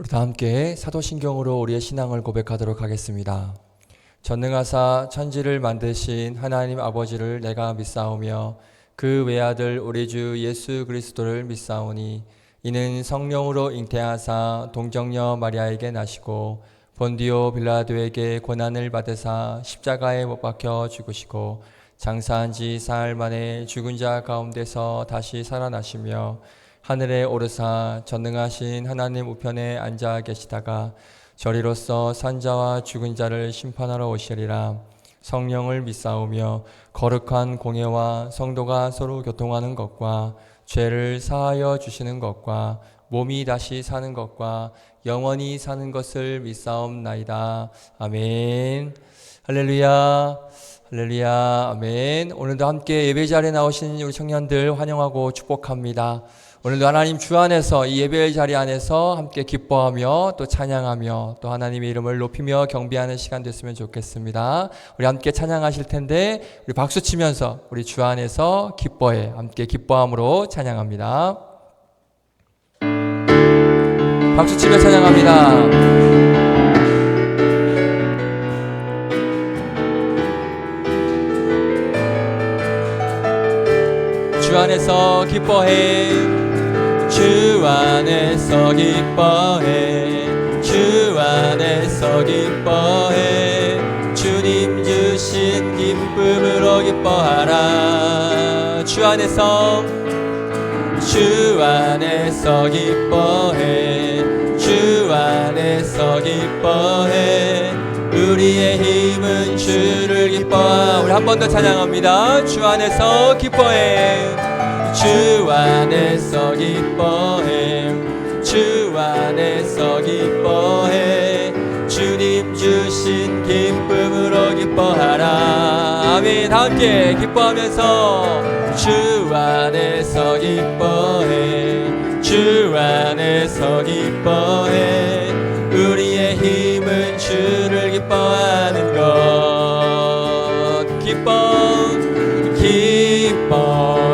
우리 다 함께 사도신경으로 우리의 신앙을 고백하도록 하겠습니다. 전능하사 천지를 만드신 하나님 아버지를 내가 믿사오며 그 외아들 우리 주 예수 그리스도를 믿사오니 이는 성령으로 잉태하사 동정녀 마리아에게 나시고 본디오 빌라도에게 고난을 받으사 십자가에 못 박혀 죽으시고 장사한 지 사흘 만에 죽은 자 가운데서 다시 살아나시며 하늘에 오르사 전능하신 하나님 우편에 앉아 계시다가 저리로서 산자와 죽은 자를 심판하러 오시리라. 성령을 믿사오며 거룩한 공예와 성도가 서로 교통하는 것과 죄를 사하여 주시는 것과 몸이 다시 사는 것과 영원히 사는 것을 믿사옵나이다. 아멘. 할렐루야. 할렐루야. 아멘. 오늘도 함께 예배 자리에 나오신 우리 청년들 환영하고 축복합니다. 오늘도 하나님 주 안에서 이 예배 자리 안에서 함께 기뻐하며 또 찬양하며 또 하나님의 이름을 높이며 경배하는 시간 됐으면 좋겠습니다. 우리 함께 찬양하실 텐데 우리 박수 치면서 우리 주 안에서 기뻐해 함께 기뻐함으로 찬양합니다. 박수 치며 찬양합니다. 주 안에서 기뻐해 주 안에서 기뻐해 주 안에서 기뻐해 주님 주신 기쁨으로 기뻐하라. 주 안에서 기뻐해 주 안에서 기뻐해 우리의 힘은 주를 기뻐하. 우리 한 번 더 찬양합니다. 주 안에서 기뻐해 주 안에서 기뻐해 주 안에서 기뻐해 주님 주신 기쁨으로 기뻐하라. 아멘. 다 함께 기뻐하면서 주 안에서 기뻐해 주 안에서 기뻐해 우리의 힘은 주를 기뻐하는 것. 기뻐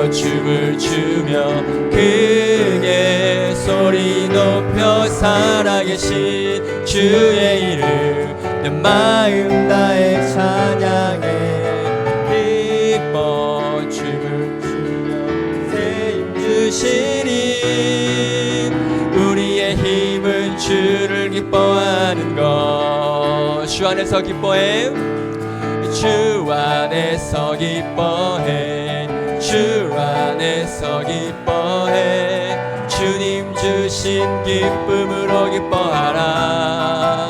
춤을 추며 크게 소리 높여 살아계신 주의 이름 내 마음 다해 찬양해. 기뻐 춤을 추며 새 힘 주시니 우리의 힘은 주를 기뻐하는 것. 주 안에서 기뻐해 주 안에서 기뻐해 주 안에서 기뻐해 주님 주신 기쁨으로 기뻐하라.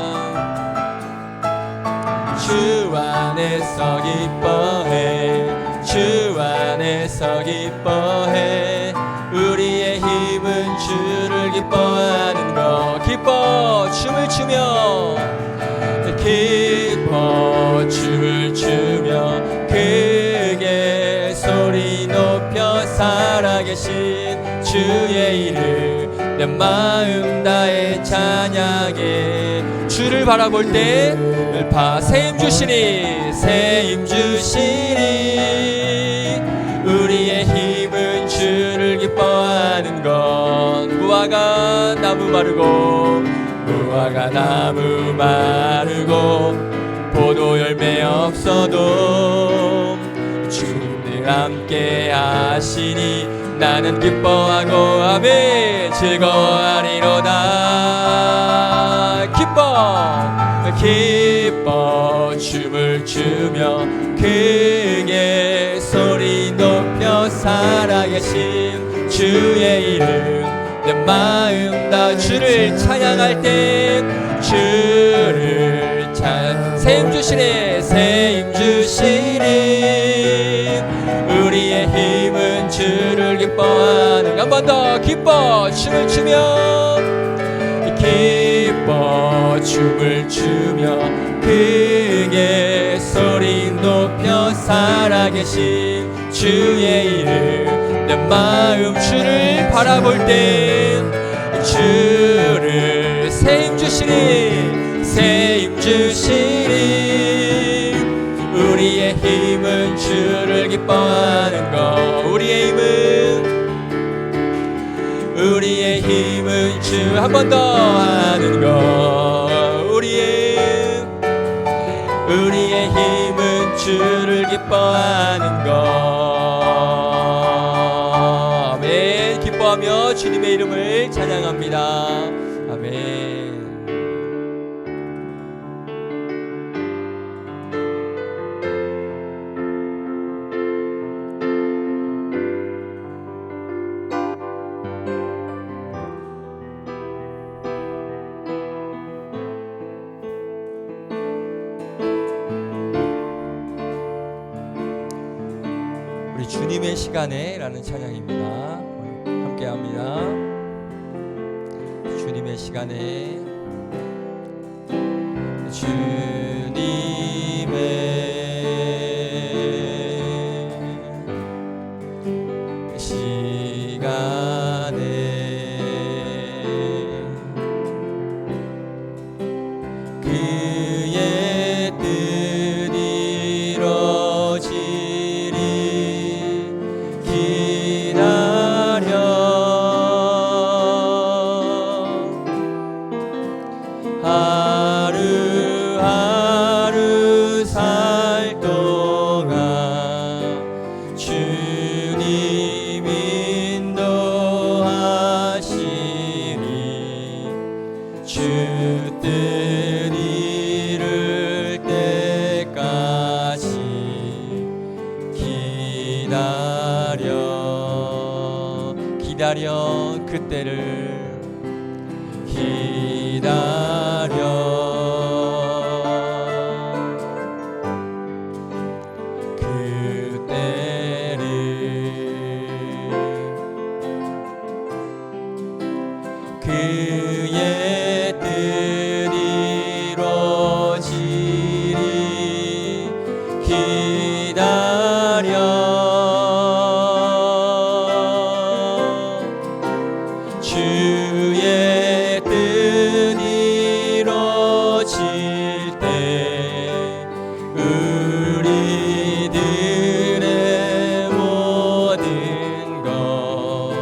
주 안에서 기뻐해 주 안에서 기뻐해 우리의 힘은 주를 기뻐하는 것. 기뻐 춤을 추며 기뻐 춤을 추며 크게 소리 높여 살아계신 주의 이름 내 마음 다해 찬양해. 주를 바라볼 때 새 힘 주시니 새 힘 주시니 우리의 힘은 주를 기뻐하는 것. 무화과 나무 마르고 무화과 나무 마르고 포도 열매 없어도 주님 함께 하시니 나는 기뻐하고 아멘 즐거워하리로다. 기뻐 춤을 추며 크게 소리 높여 살아계신 주의 이름 내 마음 다 주를 찬양할 때 주를 새 힘 주시네 새 힘 주시니 우리의 힘은 주를 기뻐하는. 한 번 더 기뻐 춤을 추며 기뻐 춤을 추며 크게 소리 높여 살아계신 주의 이름 내 마음 주를 바라볼 때 주를 새 힘 주시니 새 힘 주시니 우리의 힘은 주를 기뻐하는 것. 우리의 힘은 한 번 더 하는 것. 우리의 힘은 주를 기뻐하는 것. 아멘. 기뻐하며 주님의 이름을 찬양합니다. 아멘. 우리 주님의 시간에 라는 찬양입니다. 함께 합니다. 주님의 시간에. 주님의 시간에 그의 뜻 이루어지리 기다려 하루하루 살 동안 주님 인도하시니 주 뜻 이룰 때까지 기다려 그때를 기다려 그때를 그의 뜻 이루어지리 기다려 주의 뜻 이루어질 때 우리들의 모든 것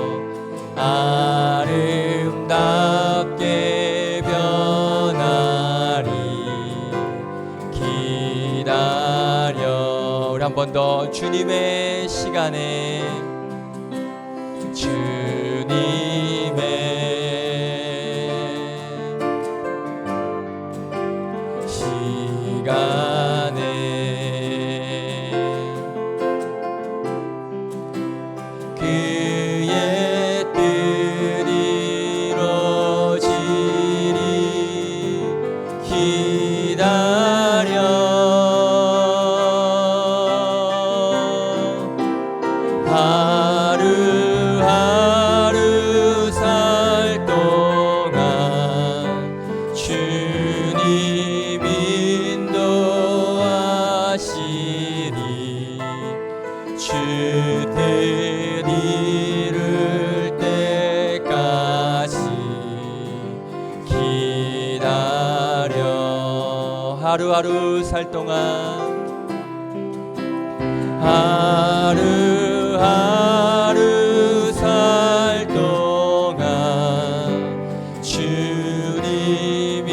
아름답게 변하리 기다려. 우리 한 번 더 주님의 시간에 그의 뜻 이루어지리 기다려 하루하루 살 동안 주님 인도하시니 주 뜻 이룰 때까지 기다려 하루하루 살 동안 하루하루 살 동안 주님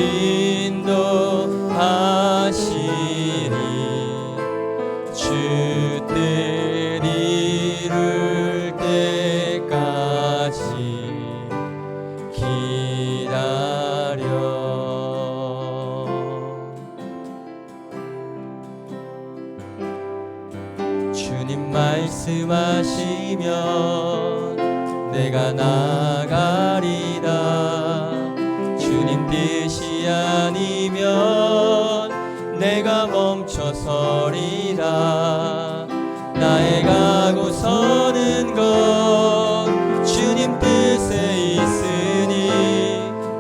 인도하시니 주 뜻 이룰 때까지 기다려. 주님 말씀하시면 내가 나가리라. 주님 뜻이 아니면 내가 멈춰서리라. 나의 가고 서는 것 주님 뜻에 있으니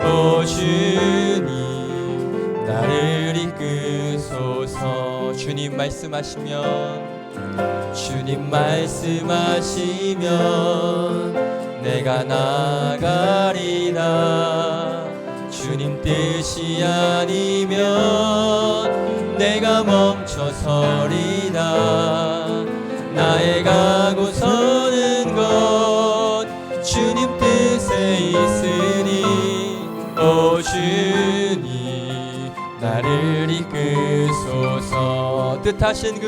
오 주님 나를 이끄소서. 주님 말씀하시면 내가 나가리라. 주님 뜻이 아니면 내가 멈춰서리라. 나의 가고 서는 것 주님 뜻에 있으니 주님 나를 이끄소서. 뜻하신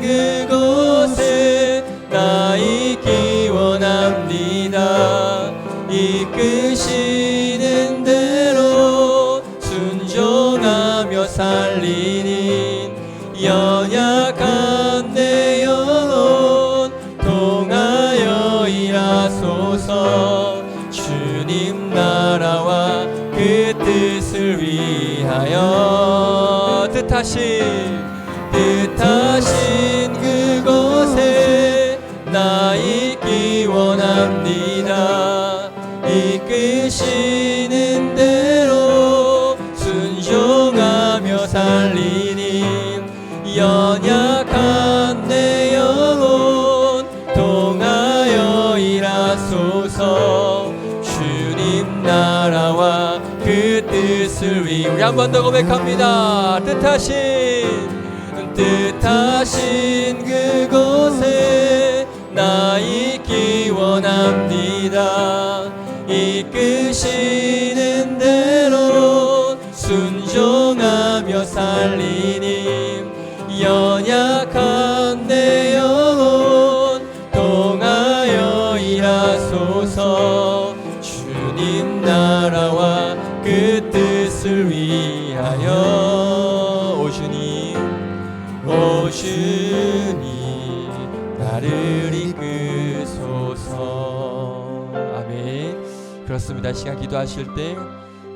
그곳에 나 있기 원합니다. 이끄시는 대로 순종하며 살리니 연약한 내 영혼 통하여 일하소서. 주님 나라와 그 뜻을 위하여 뜻하신 그곳에 나 있기 원합니다. 이끄시는 대로 순종하며 살리니 연약한 내 영혼 통하여 일하소서. 주님 나라와 그 뜻을 위해 우리 한 번 더 고백합니다. 뜻하신 그곳에 나 있기 원합니다. 이끄시는 대로 순종하며 살리니 연약한 내 영혼 통하여 일하소서. 주님 나라와 그 뜻을 위하여 오 주님 나를 이끄소서. 아멘. 그렇습니다. 시간 기도하실 때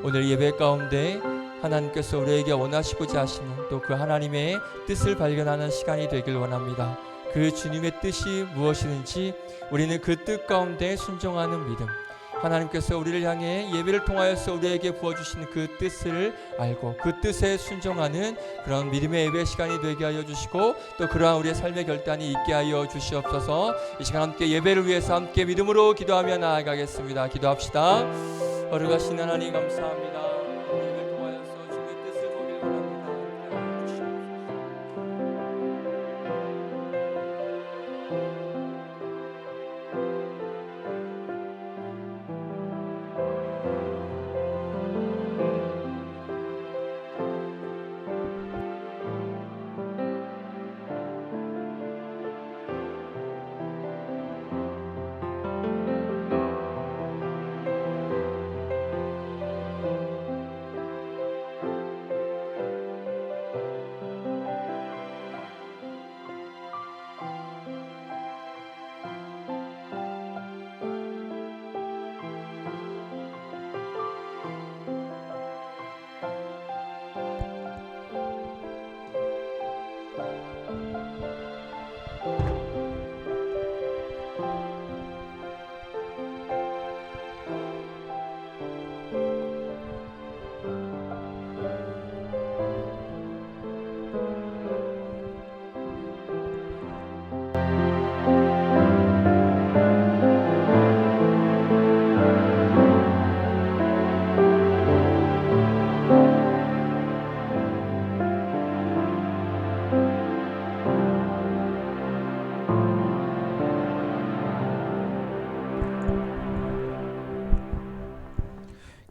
오늘 예배 가운데 하나님께서 우리에게 원하시고자 하시는 또 그 하나님의 뜻을 발견하는 시간이 되길 원합니다. 그 주님의 뜻이 무엇이든지 우리는 그 뜻 가운데 순종하는 믿음, 하나님께서 우리를 향해 예배를 통하여서 우리에게 부어주신 그 뜻을 알고 그 뜻에 순종하는 그런 믿음의 예배 시간이 되게 하여 주시고 또 그러한 우리의 삶의 결단이 있게 하여 주시옵소서. 이 시간 함께 예배를 위해서 함께 믿음으로 기도하며 나아가겠습니다. 기도합시다. 거룩하신 하나님 감사합니다. 예배를 통하여서 주님의 뜻을 보길 원합니다.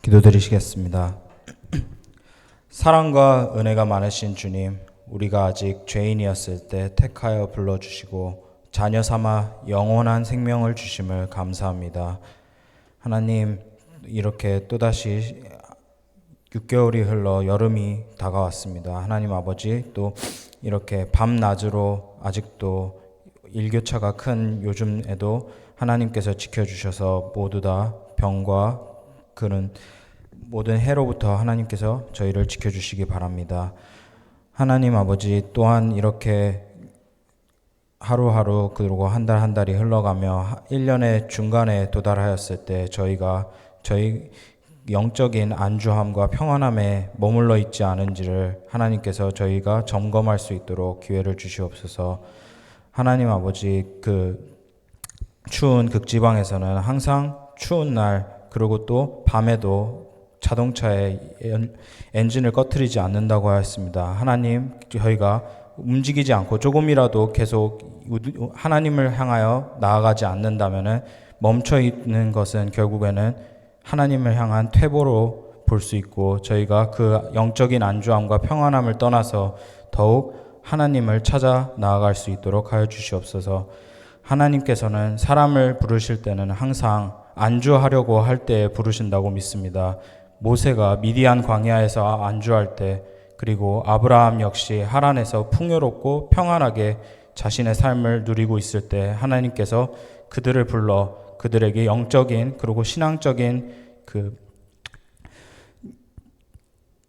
기도드리시겠습니다. 사랑과 은혜가 많으신 주님, 우리가 아직 죄인이었을 때 택하여 불러주시고 자녀 삼아 영원한 생명을 주심을 감사합니다. 하나님, 이렇게 또다시 6개월이 흘러 여름이 다가왔습니다. 하나님 아버지, 또 이렇게 밤낮으로 아직도 일교차가 큰 요즘에도 하나님께서 지켜주셔서 모두 다 병과 그런 모든 해로부터 하나님께서 저희를 지켜주시기 바랍니다. 하나님 아버지, 또한 이렇게 하루하루 그리고 한 달 한 달이 흘러가며 1년의 중간에 도달하였을 때 저희 영적인 안주함과 평안함에 머물러 있지 않은지를 하나님께서 저희가 점검할 수 있도록 기회를 주시옵소서. 하나님 아버지, 그 추운 극지방에서는 항상 추운 날 그리고 또 밤에도 자동차의 엔진을 꺼트리지 않는다고 하였습니다. 하나님, 저희가 움직이지 않고 조금이라도 계속 하나님을 향하여 나아가지 않는다면 멈춰 있는 것은 결국에는 하나님을 향한 퇴보로 볼 수 있고 저희가 그 영적인 안주함과 평안함을 떠나서 더욱 하나님을 찾아 나아갈 수 있도록 하여 주시옵소서. 하나님께서는 사람을 부르실 때는 항상 안주하려고 할 때 부르신다고 믿습니다. 모세가 미디안 광야에서 안주할 때, 그리고 아브라함 역시 하란에서 풍요롭고 평안하게 자신의 삶을 누리고 있을 때 하나님께서 그들을 불러 그들에게 영적인 그리고 신앙적인 그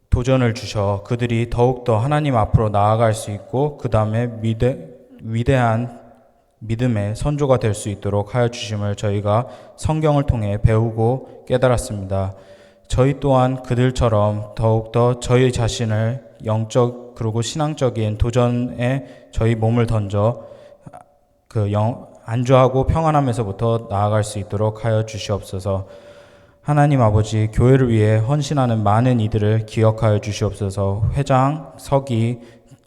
도전을 주셔 그들이 더욱더 하나님 앞으로 나아갈 수 있고 그 다음에 위대한 믿음의 선조가 될 수 있도록 하여 주심을 저희가 성경을 통해 배우고 깨달았습니다. 저희 또한 그들처럼 더욱더 저희 자신을 영적 그리고 신앙적인 도전에 저희 몸을 던져 안주하고 평안함에서부터 나아갈 수 있도록 하여 주시옵소서. 하나님 아버지, 교회를 위해 헌신하는 많은 이들을 기억하여 주시옵소서. 회장, 서기,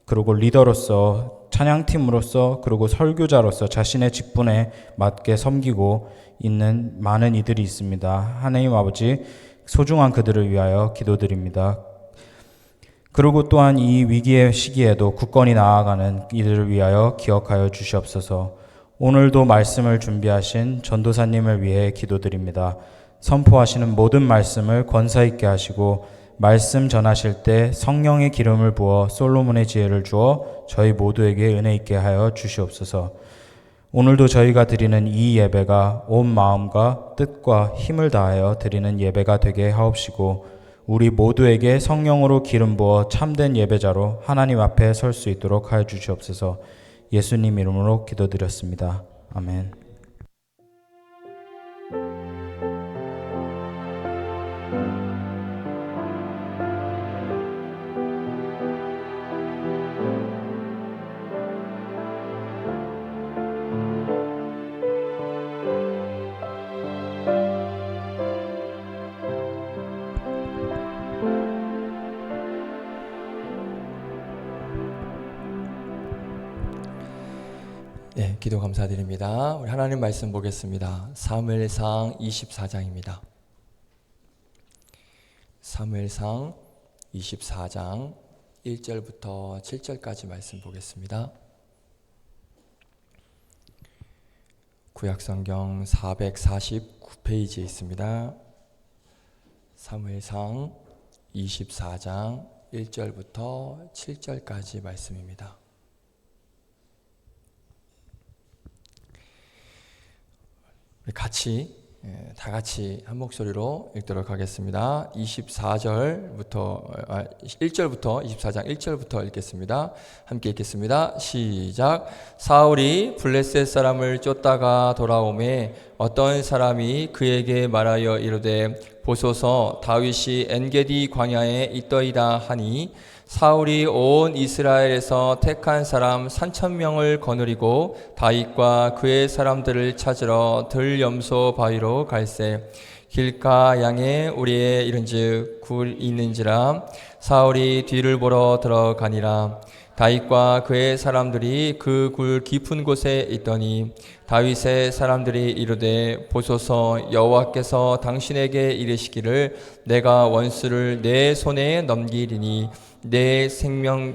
그리고 리더로서, 찬양팀으로서, 그리고 설교자로서 자신의 직분에 맞게 섬기고 있는 많은 이들이 있습니다. 하나님 아버지, 소중한 그들을 위하여 기도드립니다. 그리고 또한 이 위기의 시기에도 굳건히 나아가는 이들을 위하여 기억하여 주시옵소서. 오늘도 말씀을 준비하신 전도사님을 위해 기도드립니다. 선포하시는 모든 말씀을 권사 있게 하시고 말씀 전하실 때 성령의 기름을 부어 솔로몬의 지혜를 주어 저희 모두에게 은혜 있게 하여 주시옵소서. 오늘도 저희가 드리는 이 예배가 온 마음과 뜻과 힘을 다하여 드리는 예배가 되게 하옵시고 우리 모두에게 성령으로 기름 부어 참된 예배자로 하나님 앞에 설 수 있도록 하여 주시옵소서. 예수님 이름으로 기도드렸습니다. 아멘. 네, 기도 감사드립니다. 우리 하나님 말씀 보겠습니다. 사무엘상 24장입니다. 사무엘상 24장 1절부터 7절까지 말씀 보겠습니다. 구약성경 449페이지에 있습니다. 사무엘상 24장 1절부터 7절까지 말씀입니다. 다 같이 한 목소리로 읽도록 하겠습니다. 1절부터 24장 1절부터 읽겠습니다. 함께 읽겠습니다. 시작. 사울이 블레셋 사람을 쫓다가 돌아오매 어떤 사람이 그에게 말하여 이르되 보소서 다윗이 엔게디 광야에 있더이다 하니 사울이 온 이스라엘에서 택한 사람 3,000명을 거느리고 다윗과 그의 사람들을 찾으러 들염소 바위로 갈새 길가 양에 우리에 이른즉 굴이 있는지라 사울이 뒤를 보러 들어가니라. 다윗과 그의 사람들이 그 굴 깊은 곳에 있더니 다윗의 사람들이 이르되 보소서 여호와께서 당신에게 이르시기를 내가 원수를 내 손에 넘기리니 내 생명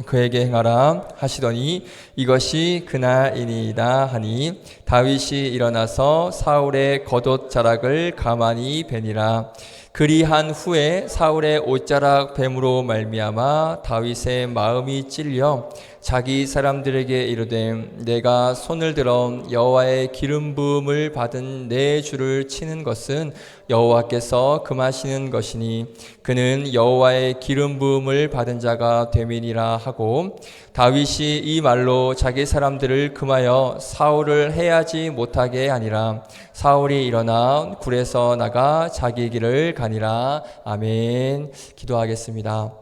그에게 행하라 하시더니 이것이 그날이니이다 하니 다윗이 일어나서 사울의 겉옷 자락을 가만히 베니라. 그리한 후에 사울의 옷자락 뱀으로 말미암아 다윗의 마음이 찔려 자기 사람들에게 이르되 내가 손을 들어 여호와의 기름 부음을 받은 내 주를 치는 것은 여호와께서 금하시는 것이니 그는 여호와의 기름 부음을 받은 자가 됨이니라 하고 다윗이 이 말로 자기 사람들을 금하여 사울을 해하지 못하게 하니라. 사울이 일어나 굴에서 나가 자기 길을 가니라. 아멘. 기도하겠습니다.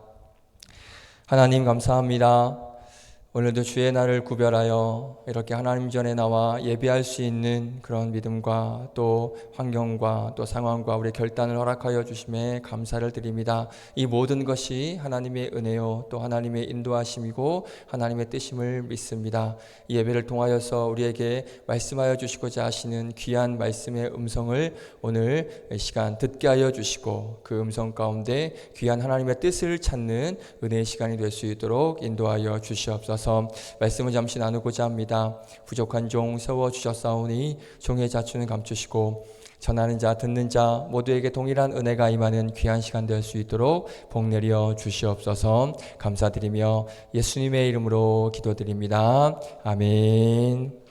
하나님 감사합니다. 오늘도 주의 날을 구별하여 이렇게 하나님 전에 나와 예배할 수 있는 그런 믿음과 또 환경과 또 상황과 우리 결단을 허락하여 주심에 감사를 드립니다. 이 모든 것이 하나님의 은혜요 또 하나님의 인도하심이고 하나님의 뜻임을 믿습니다. 이 예배를 통하여서 우리에게 말씀하여 주시고자 하시는 귀한 말씀의 음성을 오늘 시간 듣게 하여 주시고 그 음성 가운데 귀한 하나님의 뜻을 찾는 은혜의 시간이 될 수 있도록 인도하여 주시옵소서. 말씀을 잠시 나누고자 합니다. 부족한 종 세워주셨사오니 종의 자추는 감추시고 전하는 자 듣는 자 모두에게 동일한 은혜가 임하는 귀한 시간 될 수 있도록 복 내려 주시옵소서. 감사드리며 예수님의 이름으로 기도드립니다. 아멘.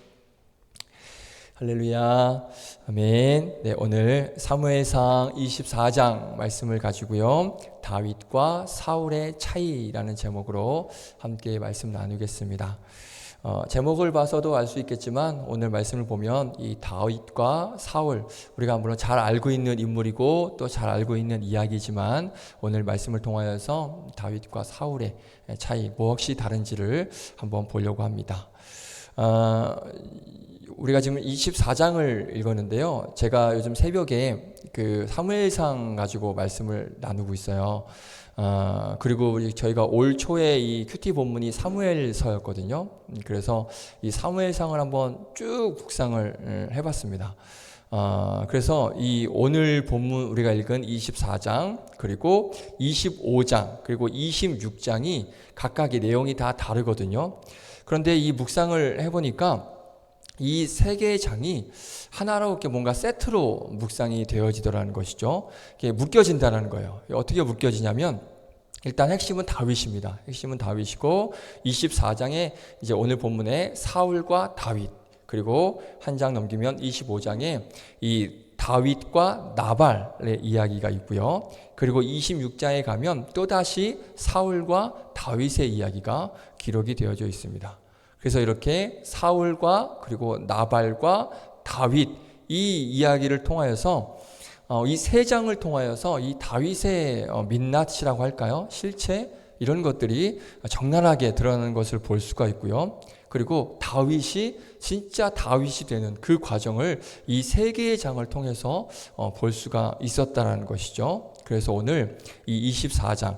할렐루야. 아멘. 네, 오늘 사무엘상 24장 말씀을 가지고요. 다윗과 사울의 차이라는 제목으로 함께 말씀 나누겠습니다. 제목을 봐서도 알 수 있겠지만 오늘 말씀을 보면 이 다윗과 사울, 우리가 물론 잘 알고 있는 인물이고 또 잘 알고 있는 이야기지만 오늘 말씀을 통하여서 다윗과 사울의 차이 무엇이 다른지를 한번 보려고 합니다. 우리가 지금 24장을 읽었는데요. 제가 요즘 새벽에 그 사무엘상 가지고 말씀을 나누고 있어요. 그리고 저희가 올 초에 이 큐티 본문이 사무엘서였거든요. 그래서 이 사무엘상을 한번 쭉 묵상을 해봤습니다. 그래서 이 오늘 본문 우리가 읽은 24장 그리고 25장 그리고 26장이 각각의 내용이 다 다르거든요. 그런데 이 묵상을 해보니까 이 세 개의 장이 하나로 이렇게 뭔가 세트로 묵상이 되어지더라는 것이죠. 이게 묶여진다는 거예요. 어떻게 묶여지냐면 일단 핵심은 다윗입니다. 핵심은 다윗이고 24장에 이제 오늘 본문에 사울과 다윗 그리고 한 장 넘기면 25장에 이 다윗과 나발의 이야기가 있고요. 그리고 26장에 가면 또다시 사울과 다윗의 이야기가 기록이 되어져 있습니다. 그래서 이렇게 사울과 그리고 나발과 다윗 이 이야기를 통하여서 이 세 장을 통하여서 이 다윗의 민낯이라고 할까요? 실체 이런 것들이 적나라하게 드러나는 것을 볼 수가 있고요. 그리고 다윗이 진짜 다윗이 되는 그 과정을 이 세 개의 장을 통해서 볼 수가 있었다는 것이죠. 그래서 오늘 이 24장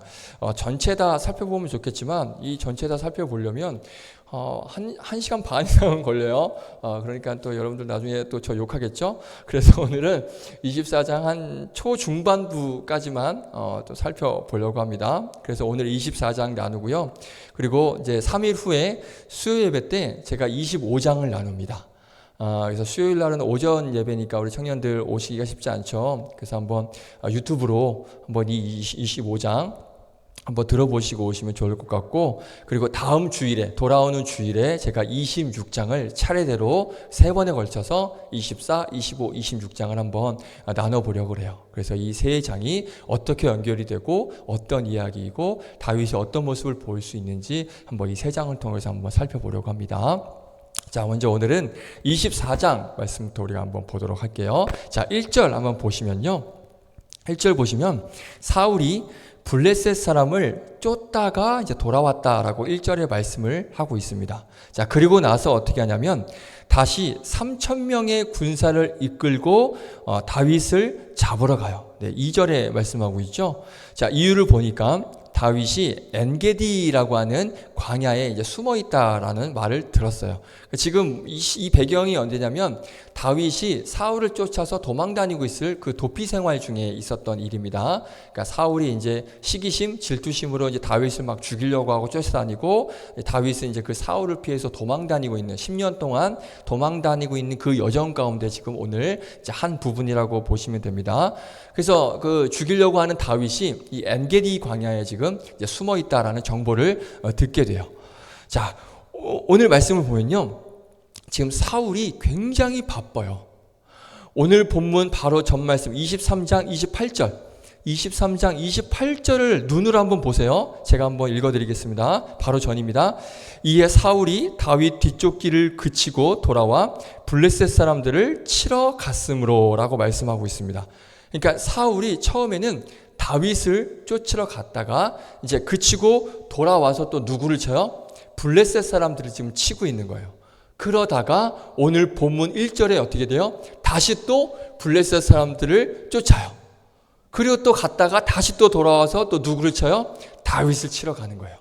전체 다 살펴보면 좋겠지만 이 전체 다 살펴보려면 한 시간 반 이상은 걸려요. 그러니까 또 여러분들 나중에 또 저 욕하겠죠? 그래서 오늘은 24장 한 초중반부까지만 또 살펴보려고 합니다. 그래서 오늘 24장 나누고요. 그리고 이제 3일 후에 수요 예배 때 제가 25장을 나눕니다. 그래서 수요일 날은 오전 예배니까 우리 청년들 오시기가 쉽지 않죠. 그래서 한번 유튜브로 한번 이 25장 한번 들어보시고 오시면 좋을 것 같고, 그리고 다음 주일에 돌아오는 주일에 제가 26장을 차례대로 3번에 걸쳐서 24, 25, 26장을 한번 나눠보려고 해요. 그래서 이 세 장이 어떻게 연결이 되고 어떤 이야기이고 다윗이 어떤 모습을 보일 수 있는지 한번 이 세 장을 통해서 한번 살펴보려고 합니다. 자, 먼저 오늘은 24장 말씀부터 우리가 한번 보도록 할게요. 자, 1절 한번 보시면요. 1절 보시면 사울이 블레셋 사람을 쫓다가 이제 돌아왔다라고 1절에 말씀을 하고 있습니다. 자, 그리고 나서 어떻게 하냐면 다시 3,000명의 군사를 이끌고 다윗을 잡으러 가요. 네, 2절에 말씀하고 있죠. 자, 이유를 보니까 다윗이 엔게디라고 하는 광야에 이제 숨어 있다라는 말을 들었어요. 지금 이 배경이 언제냐면 다윗이 사울을 쫓아서 도망 다니고 있을 그 도피 생활 중에 있었던 일입니다. 그러니까 사울이 이제 시기심, 질투심으로 이제 다윗을 막 죽이려고 하고 쫓아다니고 다윗은 이제 그 사울을 피해서 도망 다니고 있는 10년 동안 도망 다니고 있는 그 여정 가운데 지금 오늘 이제 한 부분이라고 보시면 됩니다. 그래서 그 죽이려고 하는 다윗이 이 엔게디 광야에 지금 이제 숨어 있다라는 정보를 듣게 돼요. 자, 오늘 말씀을 보면요. 지금 사울이 굉장히 바빠요. 오늘 본문 바로 전 말씀 23장 28절. 23장 28절을 눈으로 한번 보세요. 제가 한번 읽어드리겠습니다. 바로 전입니다. 이에 사울이 다윗 뒤쪽 길을 그치고 돌아와 블레셋 사람들을 치러 갔으므로 라고 말씀하고 있습니다. 그러니까 사울이 처음에는 다윗을 쫓으러 갔다가 이제 그치고 돌아와서 또 누구를 쳐요? 블레셋 사람들을 지금 치고 있는 거예요. 그러다가 오늘 본문 1절에 어떻게 돼요? 다시 또 블레셋 사람들을 쫓아요. 그리고 또 갔다가 다시 또 돌아와서 또 누구를 쳐요? 다윗을 치러 가는 거예요.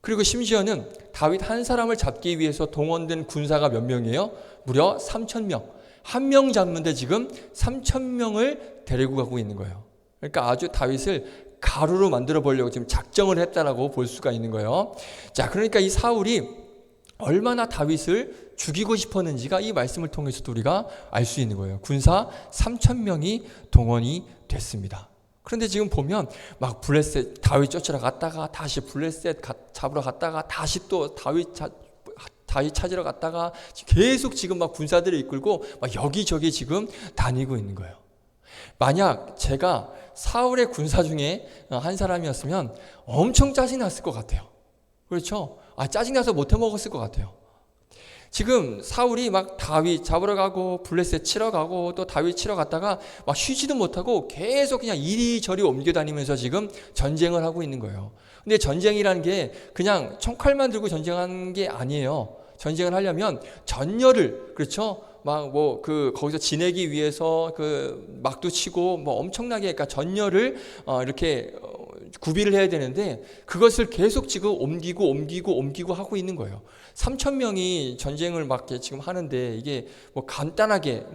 그리고 심지어는 다윗 한 사람을 잡기 위해서 동원된 군사가 몇 명이에요? 무려 3,000명. 한 명 잡는데 지금 3,000명을 데리고 가고 있는 거예요. 그러니까 아주 다윗을 가루로 만들어 보려고 지금 작정을 했다라고 볼 수가 있는 거예요. 자, 그러니까 이 사울이 얼마나 다윗을 죽이고 싶었는지가 이 말씀을 통해서도 우리가 알 수 있는 거예요. 군사 3,000명이 동원이 됐습니다. 그런데 지금 보면 막 블레셋 다윗 쫓으러 갔다가 다시 블레셋 잡으러 갔다가 다시 또 다윗 찾으러 갔다가 계속 지금 막 군사들을 이끌고 막 여기저기 지금 다니고 있는 거예요. 만약 제가 사울의 군사 중에 한 사람이었으면 엄청 짜증났을 것 같아요. 그렇죠? 짜증나서 못해 먹었을 것 같아요. 지금 사울이 막 다윗 잡으러 가고 블레셋 치러 가고 또 다윗 치러 갔다가 막 쉬지도 못하고 계속 그냥 이리저리 옮겨 다니면서 지금 전쟁을 하고 있는 거예요. 근데 전쟁이라는 게 그냥 총칼만 들고 전쟁하는 게 아니에요. 전쟁을 하려면 전열을, 그렇죠? 막 거기서 지내기 위해서 막도 치고 엄청나게, 그러니까 전열을 이렇게 구비를 해야 되는데 그것을 계속 지금 옮기고 하고 있는 거예요. 3,000명이 전쟁을 막 지금 하는데 이게 간단하게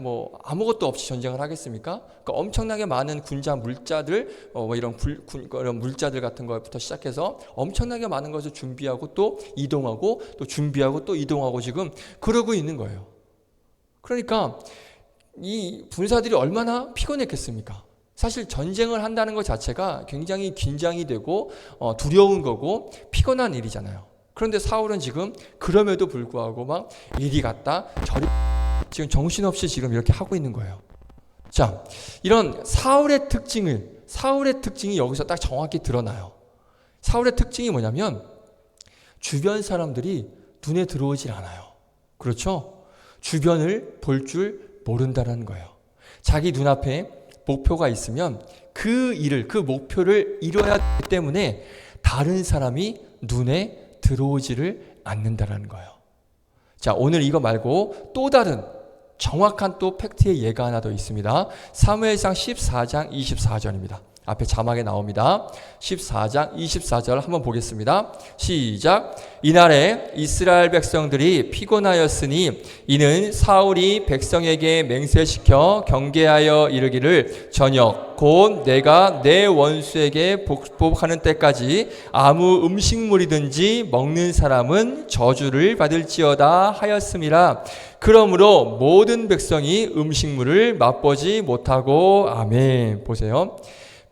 아무것도 없이 전쟁을 하겠습니까? 그러니까 엄청나게 많은 군자 물자들, 이런 물자들 같은 것부터 시작해서 엄청나게 많은 것을 준비하고 또 이동하고 또 준비하고 또 이동하고 지금 그러고 있는 거예요. 그러니까 이 군사들이 얼마나 피곤했겠습니까? 사실 전쟁을 한다는 것 자체가 굉장히 긴장이 되고 두려운 거고 피곤한 일이잖아요. 그런데 사울은 지금 그럼에도 불구하고 막 이리 갔다 저리 지금 정신없이 지금 이렇게 하고 있는 거예요. 자, 이런 사울의 특징이 여기서 딱 정확히 드러나요. 사울의 특징이 뭐냐면 주변 사람들이 눈에 들어오질 않아요. 그렇죠? 주변을 볼 줄 모른다는 거예요. 자기 눈앞에 목표가 있으면 그 목표를 이뤄야 하기 때문에 다른 사람이 눈에 들어오지를 않는다는 거예요. 자, 오늘 이거 말고 또 다른 정확한 또 팩트의 예가 하나 더 있습니다. 사무엘상 14장 24절입니다. 앞에 자막에 나옵니다. 14장 24절 한번 보겠습니다. 시작. 이날에 이스라엘 백성들이 피곤하였으니 이는 사울이 백성에게 맹세시켜 경계하여 이르기를 저녁 곧 내가 내 원수에게 복복하는 때까지 아무 음식물이든지 먹는 사람은 저주를 받을지어다 하였음이라. 그러므로 모든 백성이 음식물을 맛보지 못하고 아멘. 보세요.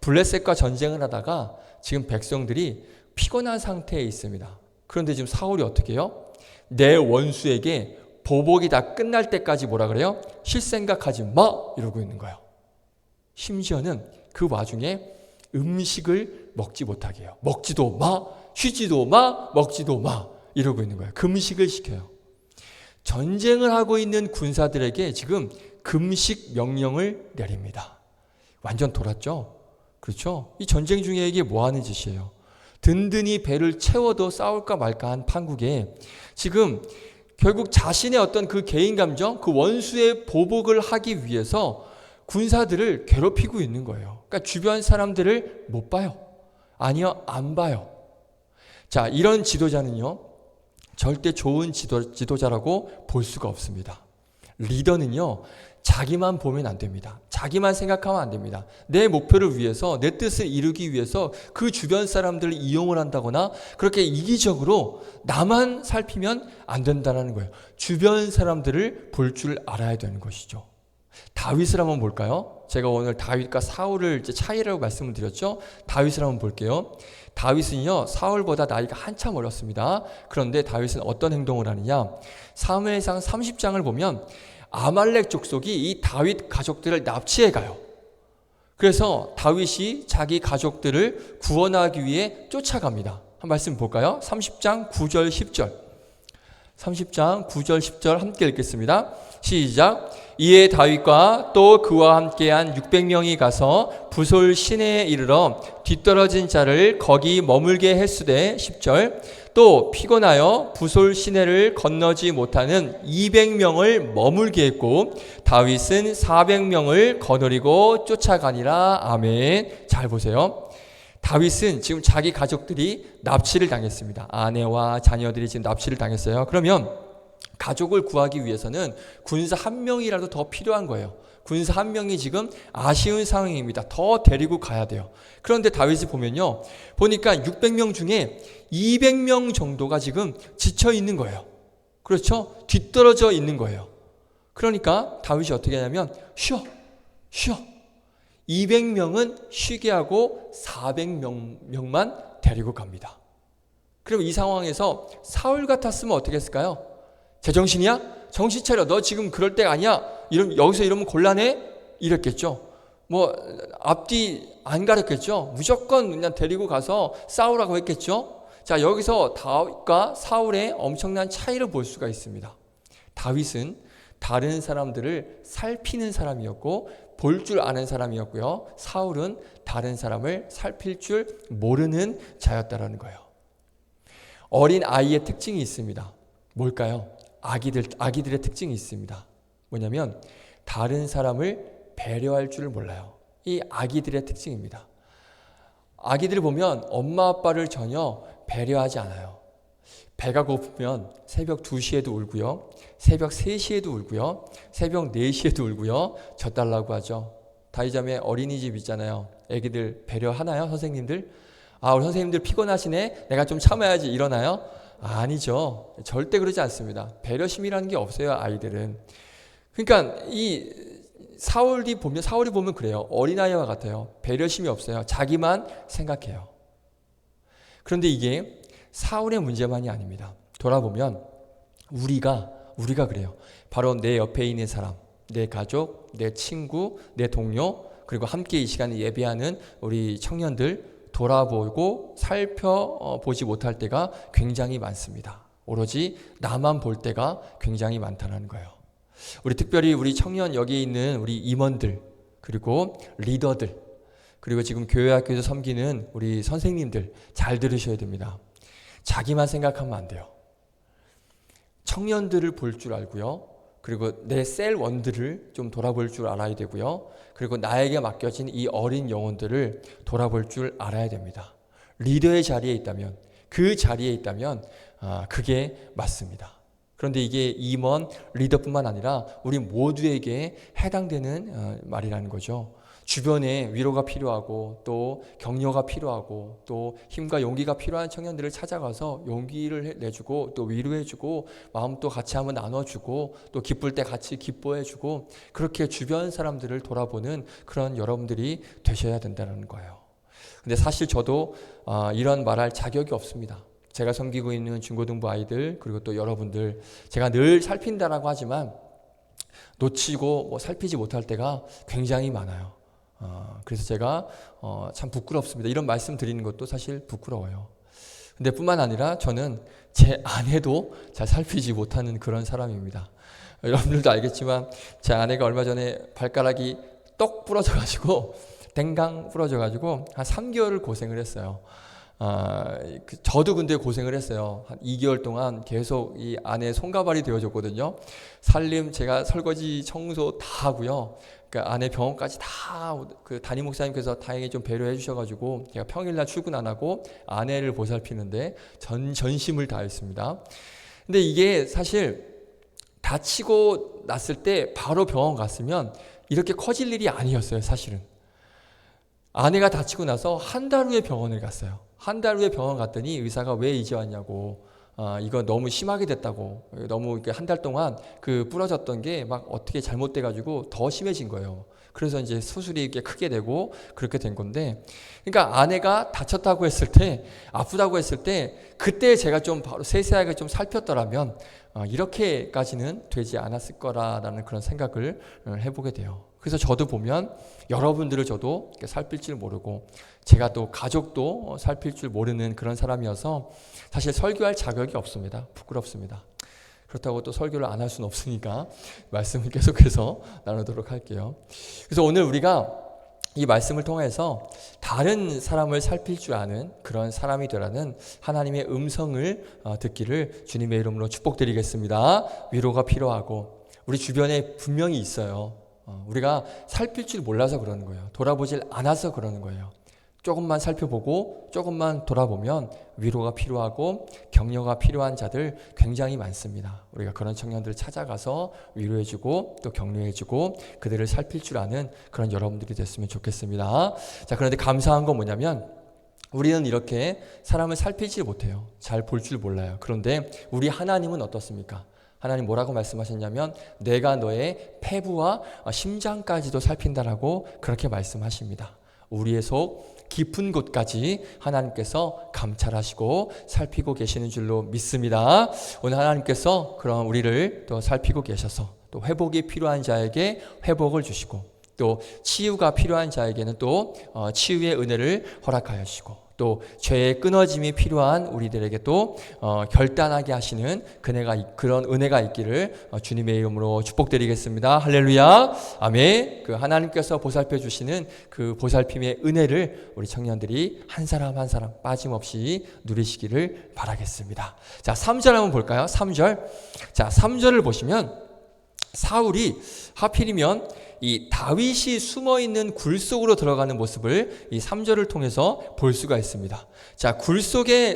블레셋과 전쟁을 하다가 지금 백성들이 피곤한 상태에 있습니다. 그런데 지금 사울이 어떻게 해요? 내 원수에게 보복이 다 끝날 때까지 뭐라 그래요? 쉴 생각하지 마! 이러고 있는 거예요. 심지어는 그 와중에 음식을 먹지 못하게 해요. 먹지도 마, 쉬지도 마, 먹지도 마 이러고 있는 거예요. 금식을 시켜요. 전쟁을 하고 있는 군사들에게 지금 금식 명령을 내립니다. 완전 돌았죠? 그렇죠? 이 전쟁 중에 이게 뭐 하는 짓이에요? 든든히 배를 채워도 싸울까 말까 한 판국에 지금 결국 자신의 어떤 그 개인 감정, 그 원수의 보복을 하기 위해서 군사들을 괴롭히고 있는 거예요. 그러니까 주변 사람들을 못 봐요. 아니요, 안 봐요. 자, 이런 지도자는요, 절대 좋은 지도자라고 볼 수가 없습니다. 리더는요, 자기만 보면 안 됩니다. 자기만 생각하면 안 됩니다. 내 목표를 위해서, 내 뜻을 이루기 위해서 그 주변 사람들을 이용을 한다거나 그렇게 이기적으로 나만 살피면 안 된다는 거예요. 주변 사람들을 볼 줄 알아야 되는 것이죠. 다윗을 한번 볼까요? 제가 오늘 다윗과 사울을 차이라고 말씀을 드렸죠. 다윗을 한번 볼게요. 다윗은요, 사울보다 나이가 한참 어렸습니다. 그런데 다윗은 어떤 행동을 하느냐? 사무엘상 30장을 보면 아말렉 족속이 이 다윗 가족들을 납치해 가요. 그래서 다윗이 자기 가족들을 구원하기 위해 쫓아갑니다. 한 말씀 볼까요? 30장 9절 10절. 30장 9절 10절 함께 읽겠습니다. 시작. 이에 다윗과 또 그와 함께한 600명이 가서 부솔 시내에 이르러 뒤떨어진 자를 거기 머물게 했으되 10절. 또 피곤하여 부솔 시내를 건너지 못하는 200명을 머물게 했고 다윗은 400명을 거느리고 쫓아가니라. 아멘. 잘 보세요. 다윗은 지금 자기 가족들이 납치를 당했습니다. 아내와 자녀들이 지금 납치를 당했어요. 그러면 가족을 구하기 위해서는 군사 한 명이라도 더 필요한 거예요. 군사 한 명이 지금 아쉬운 상황입니다. 더 데리고 가야 돼요. 그런데 다윗이 보면요, 보니까 600명 중에 200명 정도가 지금 지쳐 있는 거예요. 그렇죠? 뒤떨어져 있는 거예요. 그러니까 다윗이 어떻게 하냐면 쉬어. 200명은 쉬게 하고 400명만 데리고 갑니다. 그럼 이 상황에서 사울 같았으면 어떻게 했을까요? 제정신이야? 정신 차려. 너 지금 그럴 때가 아니야. 여기서 이러면 곤란해? 이랬겠죠. 뭐 앞뒤 안 가렸겠죠. 무조건 그냥 데리고 가서 싸우라고 했겠죠. 자, 여기서 다윗과 사울의 엄청난 차이를 볼 수가 있습니다. 다윗은 다른 사람들을 살피는 사람이었고 볼 줄 아는 사람이었고요. 사울은 다른 사람을 살필 줄 모르는 자였다라는 거예요. 어린 아이의 특징이 있습니다. 뭘까요? 아기들의 특징이 있습니다. 뭐냐면 다른 사람을 배려할 줄을 몰라요. 이 아기들의 특징입니다. 아기들 보면 엄마 아빠를 전혀 배려하지 않아요. 배가 고프면 새벽 2시에도 울고요. 새벽 3시에도 울고요. 새벽 4시에도 울고요. 젖달라고 하죠. 다이자매 어린이집 있잖아요. 애기들 배려하나요? 선생님들? 우리 선생님들 피곤하시네. 내가 좀 참아야지 이러나요? 아니죠. 절대 그러지 않습니다. 배려심이라는 게 없어요, 아이들은. 그러니까 이 사울이 보면 그래요. 어린아이와 같아요. 배려심이 없어요. 자기만 생각해요. 그런데 이게 사울의 문제만이 아닙니다. 돌아보면 우리가 그래요. 바로 내 옆에 있는 사람, 내 가족, 내 친구, 내 동료, 그리고 함께 이 시간에 예배하는 우리 청년들 돌아보고 살펴보지 못할 때가 굉장히 많습니다. 오로지 나만 볼 때가 굉장히 많다는 거예요. 특별히 우리 청년 여기 있는 우리 임원들, 그리고 리더들, 그리고 지금 교회 학교에서 섬기는 우리 선생님들 잘 들으셔야 됩니다. 자기만 생각하면 안 돼요. 청년들을 볼 줄 알고요. 그리고 내 셀원들을 좀 돌아볼 줄 알아야 되고요. 그리고 나에게 맡겨진 이 어린 영혼들을 돌아볼 줄 알아야 됩니다. 리더의 자리에 있다면, 그 자리에 있다면 그게 맞습니다. 그런데 이게 임원, 리더뿐만 아니라 우리 모두에게 해당되는 말이라는 거죠. 주변에 위로가 필요하고 또 격려가 필요하고 또 힘과 용기가 필요한 청년들을 찾아가서 용기를 내주고 또 위로해주고 마음도 같이 한번 나눠주고 또 기쁠 때 같이 기뻐해주고 그렇게 주변 사람들을 돌아보는 그런 여러분들이 되셔야 된다는 거예요. 근데 사실 저도 이런 말할 자격이 없습니다. 제가 섬기고 있는 중고등부 아이들 그리고 또 여러분들 제가 늘 살핀다라고 하지만 놓치고 살피지 못할 때가 굉장히 많아요. 그래서 제가 참 부끄럽습니다. 이런 말씀 드리는 것도 사실 부끄러워요. 근데 뿐만 아니라 저는 제 아내도 잘 살피지 못하는 그런 사람입니다. 여러분들도 알겠지만 제 아내가 얼마 전에 발가락이 떡 부러져가지고 댕강 부러져가지고 한 3개월을 고생을 했어요. 저도 근데 고생을 했어요. 한 2개월 동안 계속 이 아내 손가발이 되어줬거든요. 살림 제가 설거지 청소 다 하고요. 그러니까 아내 병원까지 다 그 담임 목사님께서 다행히 좀 배려해 주셔가지고 제가 평일날 출근 안 하고 아내를 보살피는데 전심을 다했습니다. 근데 이게 사실 다치고 났을 때 바로 병원 갔으면 이렇게 커질 일이 아니었어요. 사실은 아내가 다치고 나서 한 달 후에 병원을 갔어요. 한 달 후에 병원 갔더니 의사가 왜 이제 왔냐고, 이거 너무 심하게 됐다고, 너무 한 달 동안 그 부러졌던 게 막 어떻게 잘못돼가지고 더 심해진 거예요. 그래서 이제 수술이 이렇게 크게 되고 그렇게 된 건데, 그러니까 아내가 다쳤다고 했을 때, 아프다고 했을 때, 그때 제가 좀 바로 세세하게 좀 살폈더라면 이렇게까지는 되지 않았을 거라는 그런 생각을 해보게 돼요. 그래서 저도 보면 여러분들을 저도 살필 줄 모르고 제가 또 가족도 살필 줄 모르는 그런 사람이어서 사실 설교할 자격이 없습니다. 부끄럽습니다. 그렇다고 또 설교를 안 할 수는 없으니까 말씀을 계속해서 나누도록 할게요. 그래서 오늘 우리가 이 말씀을 통해서 다른 사람을 살필 줄 아는 그런 사람이 되라는 하나님의 음성을 듣기를 주님의 이름으로 축복드리겠습니다. 위로가 필요하고 우리 주변에 분명히 있어요. 우리가 살필 줄 몰라서 그러는 거예요. 돌아보질 않아서 그러는 거예요. 조금만 살펴보고 조금만 돌아보면 위로가 필요하고 격려가 필요한 자들 굉장히 많습니다. 우리가 그런 청년들을 찾아가서 위로해주고 또 격려해주고 그들을 살필 줄 아는 그런 여러분들이 됐으면 좋겠습니다. 자, 그런데 감사한 건 뭐냐면 우리는 이렇게 사람을 살피지 못해요. 잘 볼 줄 몰라요. 그런데 우리 하나님은 어떻습니까? 하나님 뭐라고 말씀하셨냐면 내가 너의 폐부와 심장까지도 살핀다라고 그렇게 말씀하십니다. 우리의 속 깊은 곳까지 하나님께서 감찰하시고 살피고 계시는 줄로 믿습니다. 오늘 하나님께서 그런 우리를 또 살피고 계셔서 또 회복이 필요한 자에게 회복을 주시고 또 치유가 필요한 자에게는 또 치유의 은혜를 허락하여 주시고 또 죄의 끊어짐이 필요한 우리들에게 또 결단하게 하시는 그런 은혜가 있기를 주님의 이름으로 축복드리겠습니다. 할렐루야, 아멘. 그 하나님께서 보살펴 주시는 그 보살핌의 은혜를 우리 청년들이 한 사람 한 사람 빠짐없이 누리시기를 바라겠습니다. 자, 3절 한번 볼까요? 3절. 자, 3절을 보시면 사울이 하필이면 이 다윗이 숨어있는 굴 속으로 들어가는 모습을 이 3절을 통해서 볼 수가 있습니다. 자,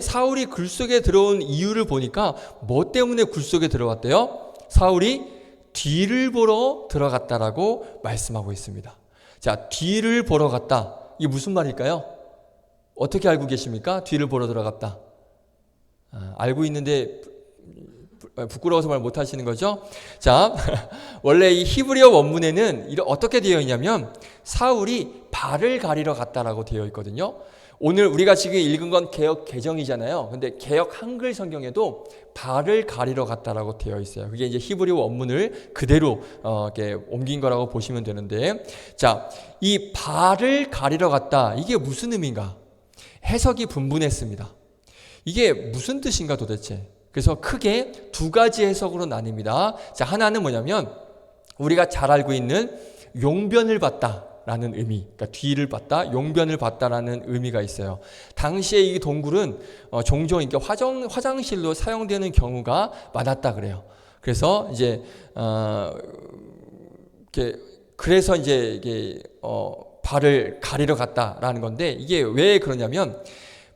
사울이 굴 속에 들어온 이유를 보니까 뭐 때문에 굴 속에 들어갔대요? 사울이 뒤를 보러 들어갔다라고 말씀하고 있습니다. 자, 뒤를 보러 갔다. 이게 무슨 말일까요? 어떻게 알고 계십니까? 뒤를 보러 들어갔다. 알고 있는데 부끄러워서 말 못하시는 거죠? 자, 원래 이 히브리어 원문에는 어떻게 되어 있냐면 사울이 발을 가리러 갔다라고 되어 있거든요. 오늘 우리가 지금 읽은 건 개역 개정이잖아요. 근데 개역 한글 성경에도 발을 가리러 갔다라고 되어 있어요. 그게 이제 히브리어 원문을 그대로 이렇게 옮긴 거라고 보시면 되는데, 자, 이 발을 가리러 갔다, 이게 무슨 의미인가? 해석이 분분했습니다. 이게 무슨 뜻인가 도대체? 그래서 크게 두 가지 해석으로 나뉩니다. 자, 하나는 뭐냐면 우리가 잘 알고 있는 용변을 봤다라는 의미, 그러니까 뒤를 봤다, 용변을 봤다라는 의미가 있어요. 당시에 이 동굴은 종종 이렇게 화장실로 사용되는 경우가 많았다 그래요. 그래서 이제 그래서 이제 이게 발을 가리러 갔다라는 건데, 이게 왜 그러냐면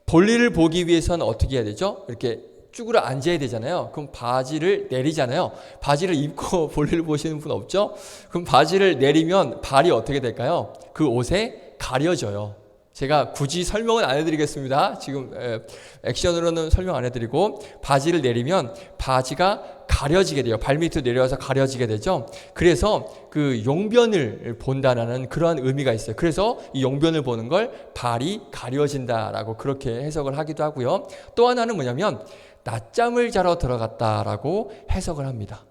볼일을 보기 위해서는 어떻게 해야 되죠? 이렇게 쭈그려 앉아야 되잖아요. 그럼 바지를 내리잖아요. 바지를 입고 볼일을 보시는 분 없죠? 그럼 바지를 내리면 발이 어떻게 될까요? 그 옷에 가려져요. 제가 굳이 설명은 안 해드리겠습니다. 지금 액션으로는 설명 안 해드리고, 바지를 내리면 바지가 가려지게 돼요. 발밑으로 내려와서 가려지게 되죠. 그래서 그 용변을 본다라는 그러한 의미가 있어요. 그래서 이 용변을 보는 걸 발이 가려진다라고 그렇게 해석을 하기도 하고요. 또 하나는 뭐냐면 낮잠을 자러 들어갔다라고 해석을 합니다.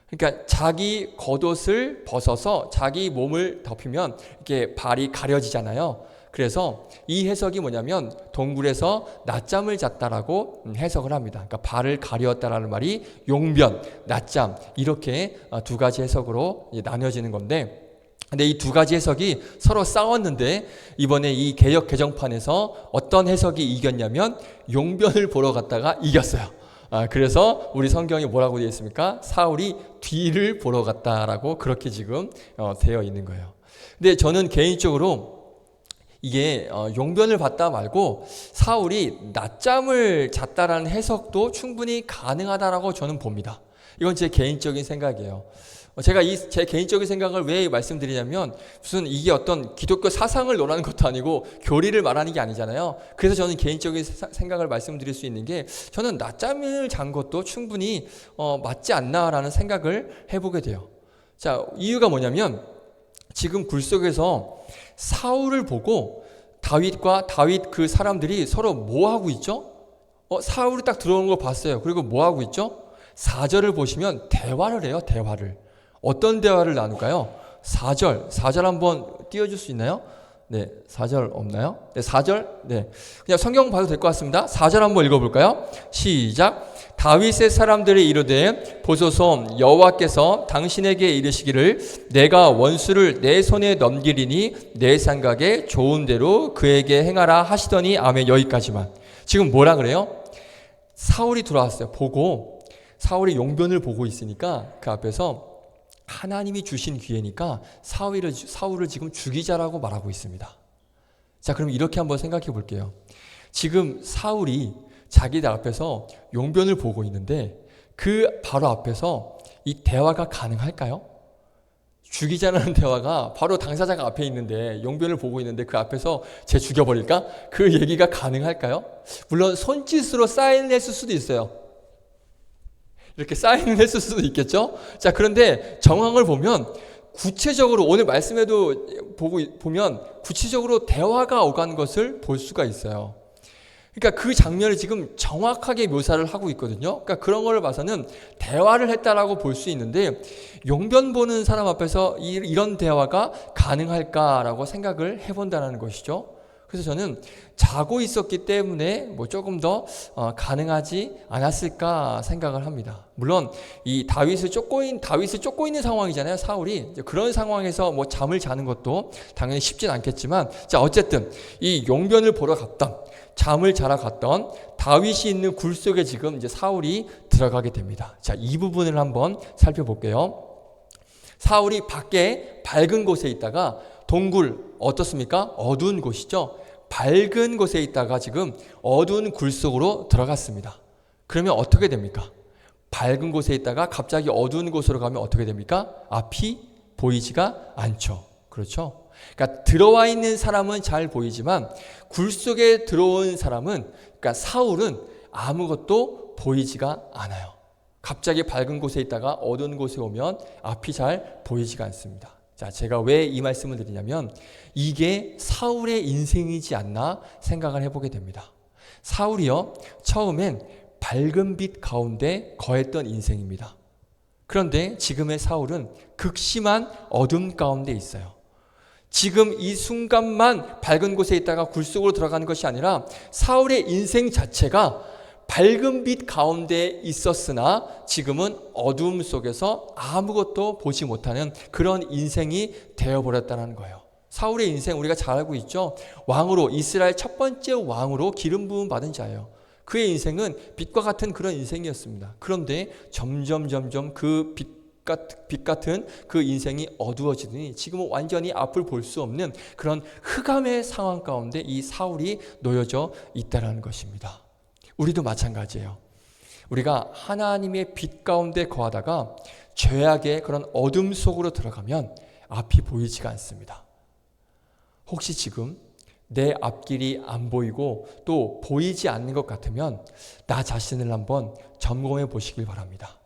그러니까 자기 겉옷을 벗어서 자기 몸을 덮이면 이렇게 발이 가려지잖아요. 그래서 이 해석이 뭐냐면 동굴에서 낮잠을 잤다라고 해석을 합니다. 그러니까 발을 가렸다라는 말이 용변, 낮잠, 이렇게 두 가지 해석으로 나뉘어지는 건데, 근데 이 두 가지 해석이 서로 싸웠는데 이번에 이 개역 개정판에서 어떤 해석이 이겼냐면 용변을 보러 갔다가 이겼어요. 그래서 우리 성경이 뭐라고 되어 있습니까? 사울이 뒤를 보러 갔다라고 그렇게 지금 되어 있는 거예요. 근데 저는 개인적으로 이게 용변을 봤다 말고 사울이 낮잠을 잤다라는 해석도 충분히 가능하다라고 저는 봅니다. 이건 제 개인적인 생각이에요. 제가 제 개인적인 생각을 왜 말씀드리냐면 무슨 이게 어떤 기독교 사상을 논하는 것도 아니고 교리를 말하는 게 아니잖아요. 그래서 저는 개인적인 생각을 말씀드릴 수 있는 게, 저는 낮잠을 잔 것도 충분히 맞지 않나라는 생각을 해보게 돼요. 자, 이유가 뭐냐면 지금 굴 속에서 사울을 보고 다윗과 다윗 그 사람들이 서로 뭐 하고 있죠? 사울이 딱 들어오는 걸 봤어요. 그리고 뭐 하고 있죠? 4절을 보시면 대화를 해요. 대화를. 어떤 대화를 나눌까요? 4절 한번 띄워줄 수 있나요? 네, 4절 없나요? 네, 4절. 네. 그냥 성경 봐도 될 것 같습니다. 4절 한번 읽어볼까요? 시작. 다윗의 사람들이 이르되 보소서 여호와께서 당신에게 이르시기를 내가 원수를 내 손에 넘기리니 내 생각에 좋은 대로 그에게 행하라 하시더니 아멘. 여기까지만. 지금 뭐라 그래요? 사울이 들어왔어요. 보고 사울이 용변을 보고 있으니까 그 앞에서 하나님이 주신 기회니까 사울을 지금 죽이자라고 말하고 있습니다. 자, 그럼 이렇게 한번 생각해 볼게요. 지금 사울이 자기들 앞에서 용변을 보고 있는데 그 바로 앞에서 이 대화가 가능할까요? 죽이자라는 대화가 바로 당사자가 앞에 있는데 용변을 보고 있는데 그 앞에서 쟤 죽여버릴까? 그 얘기가 가능할까요? 물론 손짓으로 사인을 했을 수도 있어요. 이렇게 사인을 했을 수도 있겠죠? 자, 그런데 정황을 보면 구체적으로 오늘 말씀에도 보면 구체적으로 대화가 오간 것을 볼 수가 있어요. 그러니까 그 장면을 지금 정확하게 묘사를 하고 있거든요. 그러니까 그런 걸 봐서는 대화를 했다라고 볼 수 있는데 용변 보는 사람 앞에서 이런 대화가 가능할까라고 생각을 해본다는 것이죠. 그래서 저는 자고 있었기 때문에 뭐 조금 더 가능하지 않았을까 생각을 합니다. 물론 이 다윗을 쫓고 있는 상황이잖아요. 사울이 그런 상황에서 뭐 잠을 자는 것도 당연히 쉽진 않겠지만, 자 어쨌든 이 용변을 보러 갔던 잠을 자러 갔던 다윗이 있는 굴 속에 지금 이제 사울이 들어가게 됩니다. 자, 이 부분을 한번 살펴볼게요. 사울이 밖에 밝은 곳에 있다가 동굴 어떻습니까? 어두운 곳이죠. 밝은 곳에 있다가 지금 어두운 굴 속으로 들어갔습니다. 그러면 어떻게 됩니까? 밝은 곳에 있다가 갑자기 어두운 곳으로 가면 어떻게 됩니까? 앞이 보이지가 않죠. 그렇죠? 그러니까 들어와 있는 사람은 잘 보이지만 굴 속에 들어온 사람은, 그러니까 사울은 아무것도 보이지가 않아요. 갑자기 밝은 곳에 있다가 어두운 곳에 오면 앞이 잘 보이지가 않습니다. 자, 제가 왜 이 말씀을 드리냐면 이게 사울의 인생이지 않나 생각을 해보게 됩니다. 사울이요, 처음엔 밝은 빛 가운데 거했던 인생입니다. 그런데 지금의 사울은 극심한 어둠 가운데 있어요. 지금 이 순간만 밝은 곳에 있다가 굴 속으로 들어가는 것이 아니라 사울의 인생 자체가 밝은 빛 가운데 있었으나 지금은 어둠 속에서 아무것도 보지 못하는 그런 인생이 되어버렸다는 거예요. 사울의 인생 우리가 잘 알고 있죠. 왕으로, 이스라엘 첫 번째 왕으로 기름 부음 받은 자예요. 그의 인생은 빛과 같은 그런 인생이었습니다. 그런데 점점 그 빛 같은 그 인생이 어두워지더니 지금은 완전히 앞을 볼 수 없는 그런 흑암의 상황 가운데 이 사울이 놓여져 있다는 것입니다. 우리도 마찬가지예요. 우리가 하나님의 빛 가운데 거하다가 죄악의 그런 어둠 속으로 들어가면 앞이 보이지가 않습니다. 혹시 지금 내 앞길이 안 보이고 또 보이지 않는 것 같으면 나 자신을 한번 점검해 보시길 바랍니다.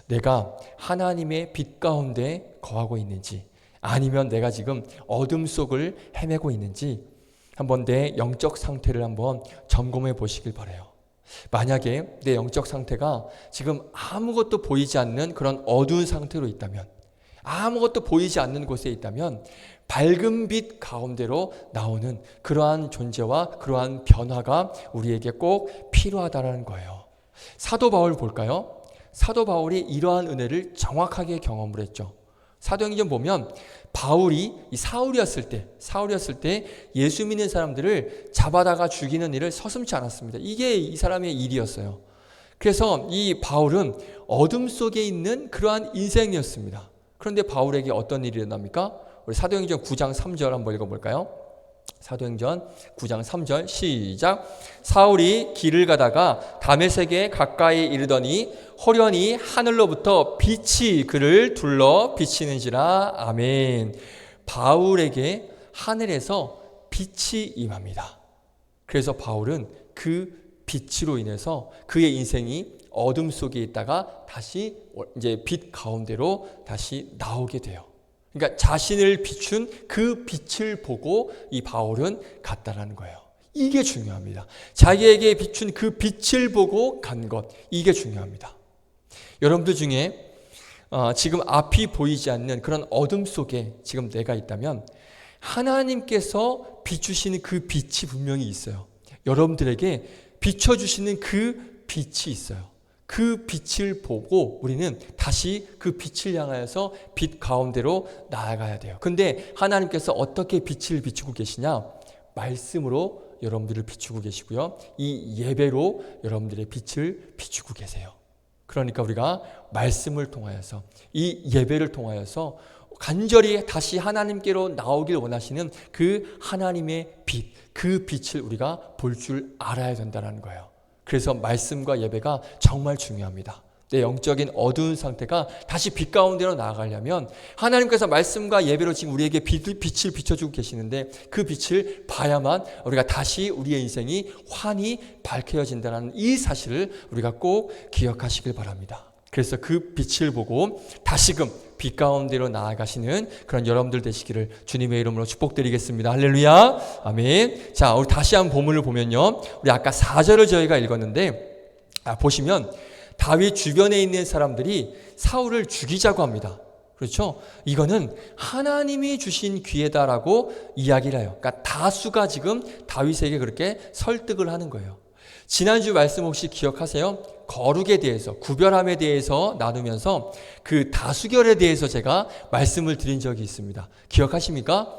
내가 하나님의 빛 가운데 거하고 있는지, 아니면 내가 지금 어둠 속을 헤매고 있는지 한번 내 영적 상태를 한번 점검해 보시길 바라요. 만약에 내 영적 상태가 지금 아무것도 보이지 않는 그런 어두운 상태로 있다면, 아무것도 보이지 않는 곳에 있다면 밝은 빛 가운데로 나오는 그러한 존재와 그러한 변화가 우리에게 꼭 필요하다는 거예요. 사도 바울 볼까요? 사도 바울이 이러한 은혜를 정확하게 경험을 했죠. 사도행전 보면 바울이 사울이었을 때 예수 믿는 사람들을 잡아다가 죽이는 일을 서슴지 않았습니다. 이게 이 사람의 일이었어요. 그래서 이 바울은 어둠 속에 있는 그러한 인생이었습니다. 그런데 바울에게 어떤 일이 일어납니까? 우리 사도행전 9장 3절 한번 읽어볼까요? 사도행전 9장 3절 시작. 사울이 길을 가다가 다메섹에 가까이 이르더니 호련히 하늘로부터 빛이 그를 둘러 비치는지라. 아멘. 바울에게 하늘에서 빛이 임합니다. 그래서 바울은 그 빛으로 인해서 그의 인생이 어둠 속에 있다가 다시 이제 빛 가운데로 다시 나오게 돼요. 그러니까 자신을 비춘 그 빛을 보고 이 바울은 갔다라는 거예요. 이게 중요합니다. 자기에게 비춘 그 빛을 보고 간 것, 이게 중요합니다. 여러분들 중에 지금 앞이 보이지 않는 그런 어둠 속에 지금 내가 있다면 하나님께서 비추시는 그 빛이 분명히 있어요. 여러분들에게 비춰주시는 그 빛이 있어요. 그 빛을 보고 우리는 다시 그 빛을 향하여서 빛 가운데로 나아가야 돼요. 근데 하나님께서 어떻게 빛을 비추고 계시냐? 말씀으로 여러분들을 비추고 계시고요. 이 예배로 여러분들의 빛을 비추고 계세요. 그러니까 우리가 말씀을 통하여서, 이 예배를 통하여서 간절히 다시 하나님께로 나오길 원하시는 그 하나님의 빛, 그 빛을 우리가 볼 줄 알아야 된다는 거예요. 그래서 말씀과 예배가 정말 중요합니다. 내 영적인 어두운 상태가 다시 빛 가운데로 나아가려면 하나님께서 말씀과 예배로 지금 우리에게 빛을 비춰주고 계시는데 그 빛을 봐야만 우리가 다시 우리의 인생이 환히 밝혀진다는 이 사실을 우리가 꼭 기억하시길 바랍니다. 그래서 그 빛을 보고 다시금 빛 가운데로 나아가시는 그런 여러분들 되시기를 주님의 이름으로 축복드리겠습니다. 할렐루야. 아멘. 자, 우리 다시 한번 본문을 보면요. 우리 아까 4절을 저희가 읽었는데 보시면 다윗 주변에 있는 사람들이 사울을 죽이자고 합니다. 그렇죠? 이거는 하나님이 주신 기회다라고 이야기를 해요. 그러니까 다수가 지금 다윗에게 그렇게 설득을 하는 거예요. 지난주 말씀 혹시 기억하세요? 거룩에 대해서, 구별함에 대해서 나누면서 그 다수결에 대해서 제가 말씀을 드린 적이 있습니다. 기억하십니까?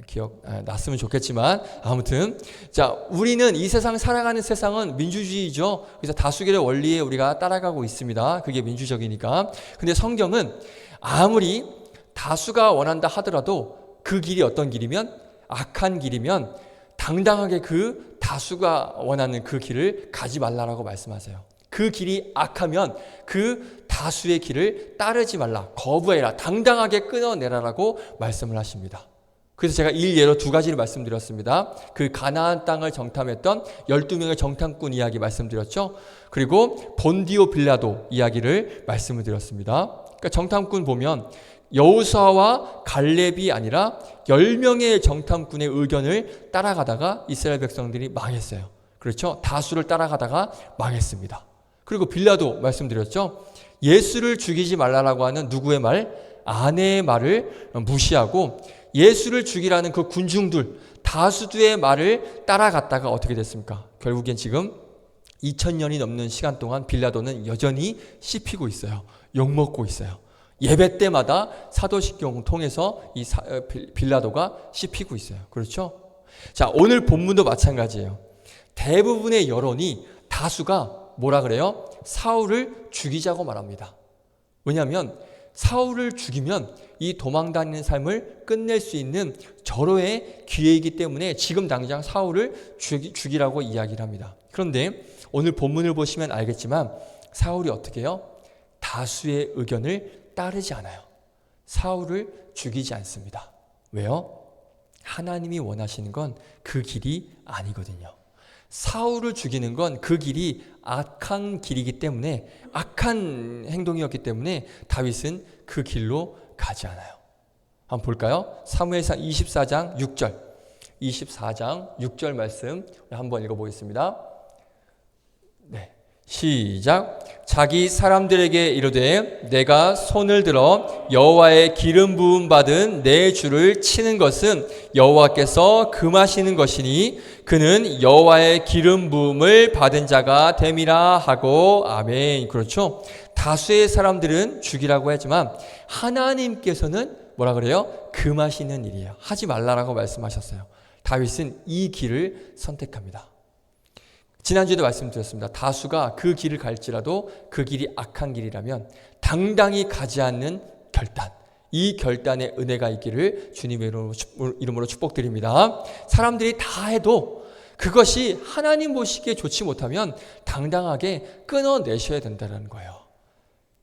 기억 났으면 좋겠지만 아무튼 자, 우리는 이 세상 살아가는 세상은 민주주의죠. 그래서 다수결의 원리에 우리가 따라가고 있습니다. 그게 민주적이니까. 근데 성경은 아무리 다수가 원한다 하더라도 그 길이 어떤 길이면, 악한 길이면 당당하게 그 다수가 원하는 그 길을 가지 말라라고 말씀하세요. 그 길이 악하면 그 다수의 길을 따르지 말라, 거부해라, 당당하게 끊어내라라고 말씀을 하십니다. 그래서 제가 일예로 두 가지를 말씀드렸습니다. 그 가나안 땅을 정탐했던 12명의 정탐꾼 이야기 말씀드렸죠. 그리고 본디오 빌라도 이야기를 말씀을 드렸습니다. 그러니까 정탐꾼 보면 여호수아와 갈렙이 아니라 10명의 정탐꾼의 의견을 따라가다가 이스라엘 백성들이 망했어요. 그렇죠? 다수를 따라가다가 망했습니다. 그리고 빌라도 말씀드렸죠. 예수를 죽이지 말라라고 하는 누구의 말? 아내의 말을 무시하고 예수를 죽이라는 그 군중들, 다수들의 말을 따라갔다가 어떻게 됐습니까? 결국엔 지금 2000년이 넘는 시간 동안 빌라도는 여전히 씹히고 있어요. 욕먹고 있어요. 예배 때마다 사도신경을 통해서 이 빌라도가 씹히고 있어요. 그렇죠? 자, 오늘 본문도 마찬가지예요. 대부분의 여론이, 다수가 뭐라 그래요? 사울을 죽이자고 말합니다. 왜냐하면 사울을 죽이면 이 도망다니는 삶을 끝낼 수 있는 절호의 기회이기 때문에 지금 당장 사울을 죽이라고 이야기를 합니다. 그런데 오늘 본문을 보시면 알겠지만 사울이 어떻게 해요? 다수의 의견을 따르지 않아요. 사울을 죽이지 않습니다. 왜요? 하나님이 원하시는 건 그 길이 아니거든요. 사울을 죽이는 건 그 길이 악한 길이기 때문에, 악한 행동이었기 때문에 다윗은 그 길로 가지 않아요. 한번 볼까요? 사무엘상 24장 6절 24장 6절 말씀 한번 읽어보겠습니다. 네, 시작. 자기 사람들에게 이르되 내가 손을 들어 여호와의 기름 부음 받은 내 주를 치는 것은 여호와께서 금하시는 것이니 그는 여호와의 기름 부음을 받은 자가 됨이라 하고. 아멘. 그렇죠? 다수의 사람들은 죽이라고 하지만 하나님께서는 뭐라 그래요? 금하시는 일이에요. 하지 말라라고 말씀하셨어요. 다윗은 이 길을 선택합니다. 지난주에도 말씀드렸습니다. 다수가 그 길을 갈지라도 그 길이 악한 길이라면 당당히 가지 않는 결단, 이 결단의 은혜가 있기를 주님의 이름으로 축복드립니다. 사람들이 다 해도 그것이 하나님 보시기에 좋지 못하면 당당하게 끊어내셔야 된다는 거예요.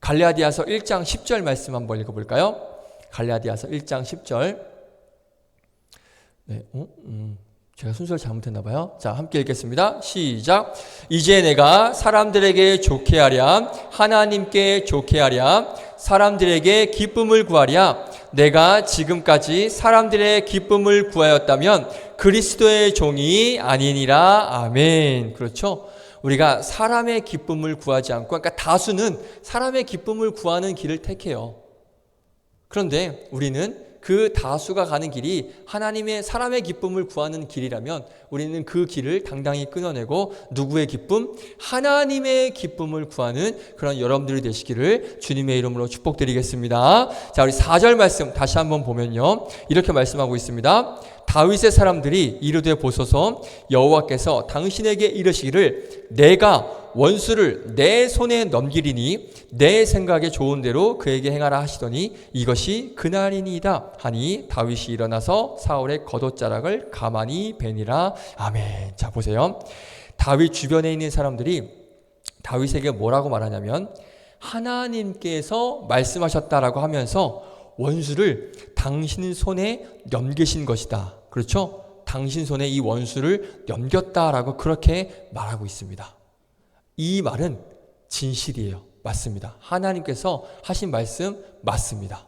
갈라디아서 1장 10절 말씀 한번 읽어볼까요? 갈라디아서 1장 10절. 네, 제가 순서를 잘못했나 봐요. 자, 함께 읽겠습니다. 시작. 이제 내가 사람들에게 좋게 하랴, 하나님께 좋게 하랴, 사람들에게 기쁨을 구하랴. 내가 지금까지 사람들의 기쁨을 구하였다면 그리스도의 종이 아니니라. 아멘. 그렇죠? 우리가 사람의 기쁨을 구하지 않고, 그러니까 다수는 사람의 기쁨을 구하는 길을 택해요. 그런데 우리는 그 다수가 가는 길이 하나님의 사람의 기쁨을 구하는 길이라면 우리는 그 길을 당당히 끊어내고 누구의 기쁨? 하나님의 기쁨을 구하는 그런 여러분들이 되시기를 주님의 이름으로 축복드리겠습니다. 자, 우리 4절 말씀 다시 한번 보면요. 이렇게 말씀하고 있습니다. 다윗의 사람들이 이르되 보소서 여호와께서 당신에게 이르시기를 내가 원수를 내 손에 넘기리니 내 생각에 좋은 대로 그에게 행하라 하시더니 이것이 그날이니이다 하니 다윗이 일어나서 사울의 겉옷자락을 가만히 베니라. 아멘. 자, 보세요. 다윗 주변에 있는 사람들이 다윗에게 뭐라고 말하냐면 하나님께서 말씀하셨다라고 하면서 원수를 당신 손에 넘기신 것이다. 그렇죠? 당신 손에 이 원수를 넘겼다라고 그렇게 말하고 있습니다. 이 말은 진실이에요. 맞습니다. 하나님께서 하신 말씀 맞습니다.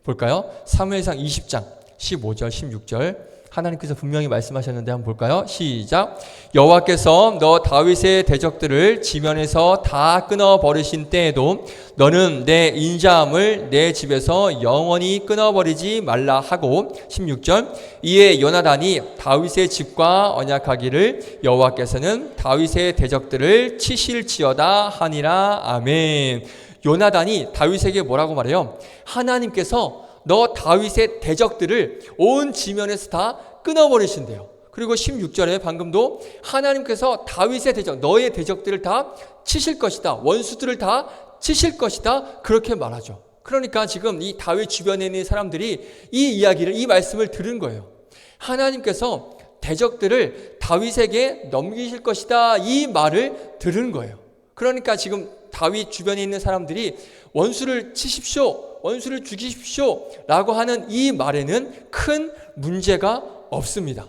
볼까요? 사무엘상 20장 15절 16절 하나님께서 분명히 말씀하셨는데 한번 볼까요? 시작. 여호와께서 너 다윗의 대적들을 지면에서 다 끊어버리신 때에도 너는 내 인자함을 내 집에서 영원히 끊어버리지 말라 하고 16절 이에 요나단이 다윗의 집과 언약하기를 여호와께서는 다윗의 대적들을 치실지어다 하니라. 아멘. 요나단이 다윗에게 뭐라고 말해요? 하나님께서 너 다윗의 대적들을 온 지면에서 다 끊어버리신대요. 그리고 16절에 방금도 하나님께서 다윗의 대적, 너의 대적들을 다 치실 것이다. 원수들을 다 치실 것이다. 그렇게 말하죠. 그러니까 지금 이 다윗 주변에 있는 사람들이 이 이야기를, 이 말씀을 들은 거예요. 하나님께서 대적들을 다윗에게 넘기실 것이다. 이 말을 들은 거예요. 그러니까 지금 다윗 주변에 있는 사람들이 원수를 치십시오. 원수를 죽이십시오 라고 하는 이 말에는 큰 문제가 없습니다.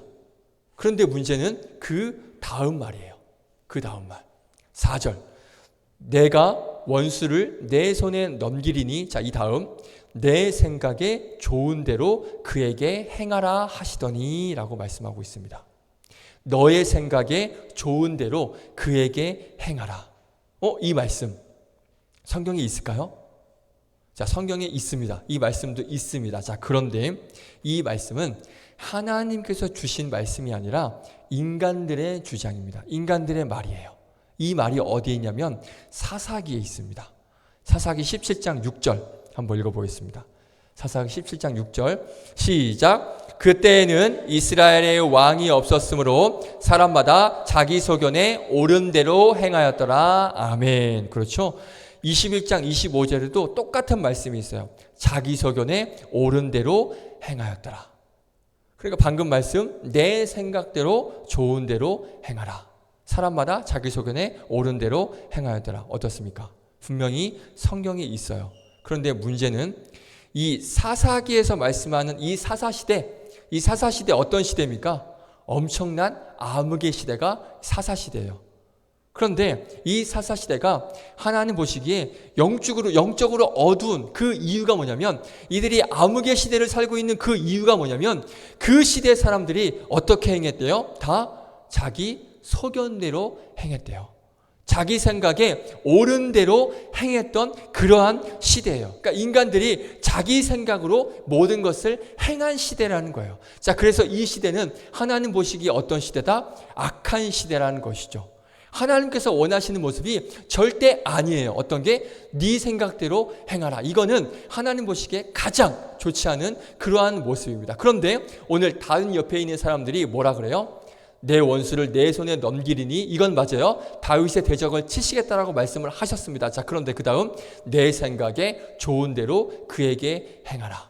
그런데 문제는 그 다음 말이에요. 그 다음 말 4절 내가 원수를 내 손에 넘기리니 자, 이 다음 내 생각에 좋은 대로 그에게 행하라 하시더니 라고 말씀하고 있습니다. 너의 생각에 좋은 대로 그에게 행하라. 이 말씀 성경에 있을까요? 자, 성경에 있습니다. 이 말씀도 있습니다. 자, 그런데 이 말씀은 하나님께서 주신 말씀이 아니라 인간들의 주장입니다. 인간들의 말이에요. 이 말이 어디에 있냐면 사사기에 있습니다. 사사기 17장 6절 한번 읽어보겠습니다. 사사기 17장 6절 시작. 그때에는 이스라엘의 왕이 없었으므로 사람마다 자기 소견에 옳은 대로 행하였더라. 아멘. 그렇죠? 21장 25절에도 똑같은 말씀이 있어요. 자기 소견에 옳은 대로 행하였더라. 그러니까 방금 말씀 내 생각대로 좋은 대로 행하라. 사람마다 자기 소견에 옳은 대로 행하였더라. 어떻습니까? 분명히 성경에 있어요. 그런데 문제는 이 사사기에서 말씀하는 이 사사시대 어떤 시대입니까? 엄청난 암흑의 시대가 사사시대예요. 그런데 이 사사시대가 하나님 보시기에 영적으로 어두운 그 이유가 뭐냐면 이들이 암흑의 시대를 살고 있는 그 이유가 뭐냐면 그 시대 사람들이 어떻게 행했대요? 다 자기 소견대로 행했대요. 자기 생각에 옳은 대로 행했던 그러한 시대예요. 그러니까 인간들이 자기 생각으로 모든 것을 행한 시대라는 거예요. 자, 그래서 이 시대는 하나님 보시기에 어떤 시대다? 악한 시대라는 것이죠. 하나님께서 원하시는 모습이 절대 아니에요. 어떤 게? 네 생각대로 행하라. 이거는 하나님 보시기에 가장 좋지 않은 그러한 모습입니다. 그런데 오늘 다른 옆에 있는 사람들이 뭐라 그래요? 내 원수를 내 손에 넘기리니 이건 맞아요. 다윗의 대적을 치시겠다라고 말씀을 하셨습니다. 자, 그런데 그 다음 내 생각에 좋은 대로 그에게 행하라.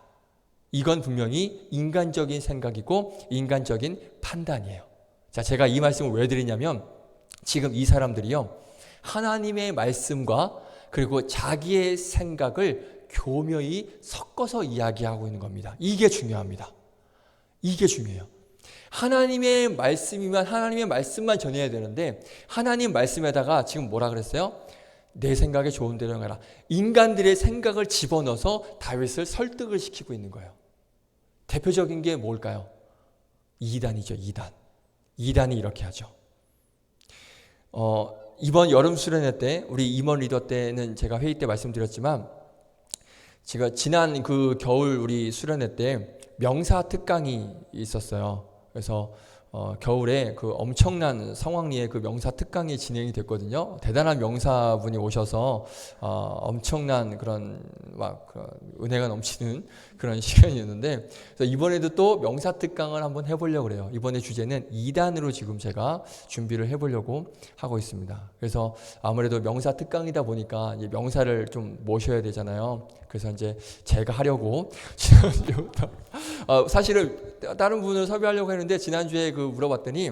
이건 분명히 인간적인 생각이고 인간적인 판단이에요. 자, 제가 이 말씀을 왜 드리냐면 지금 이 사람들이요, 하나님의 말씀과 그리고 자기의 생각을 교묘히 섞어서 이야기하고 있는 겁니다. 이게 중요합니다. 이게 중요해요. 하나님의 말씀이면 하나님의 말씀만 전해야 되는데 하나님 말씀에다가 지금 뭐라 그랬어요? 내 생각에 좋은 대로 행하라. 인간들의 생각을 집어넣어서 다윗을 설득을 시키고 있는 거예요. 대표적인 게 뭘까요? 이단이죠. 이단이 이렇게 하죠. 이번 여름 수련회 때 우리 임원 리더 때는 제가 회의 때 말씀드렸지만 제가 지난 그 겨울 우리 수련회 때 명사 특강이 있었어요. 그래서 겨울에 그 엄청난 성황리에 그 명사 특강이 진행이 됐거든요. 대단한 명사분이 오셔서 엄청난 그런 은혜가 넘치는 그런 시간이었는데, 그래서 이번에도 또 명사 특강을 한번 해보려고 그래요. 이번에 주제는 2단으로 지금 제가 준비를 해보려고 하고 있습니다. 그래서 아무래도 명사 특강이다 보니까 이제 명사를 좀 모셔야 되잖아요. 그래서 이제 제가 하려고 지난주부터 사실은 다른 분을 섭외하려고 했는데 지난주에 그 물어봤더니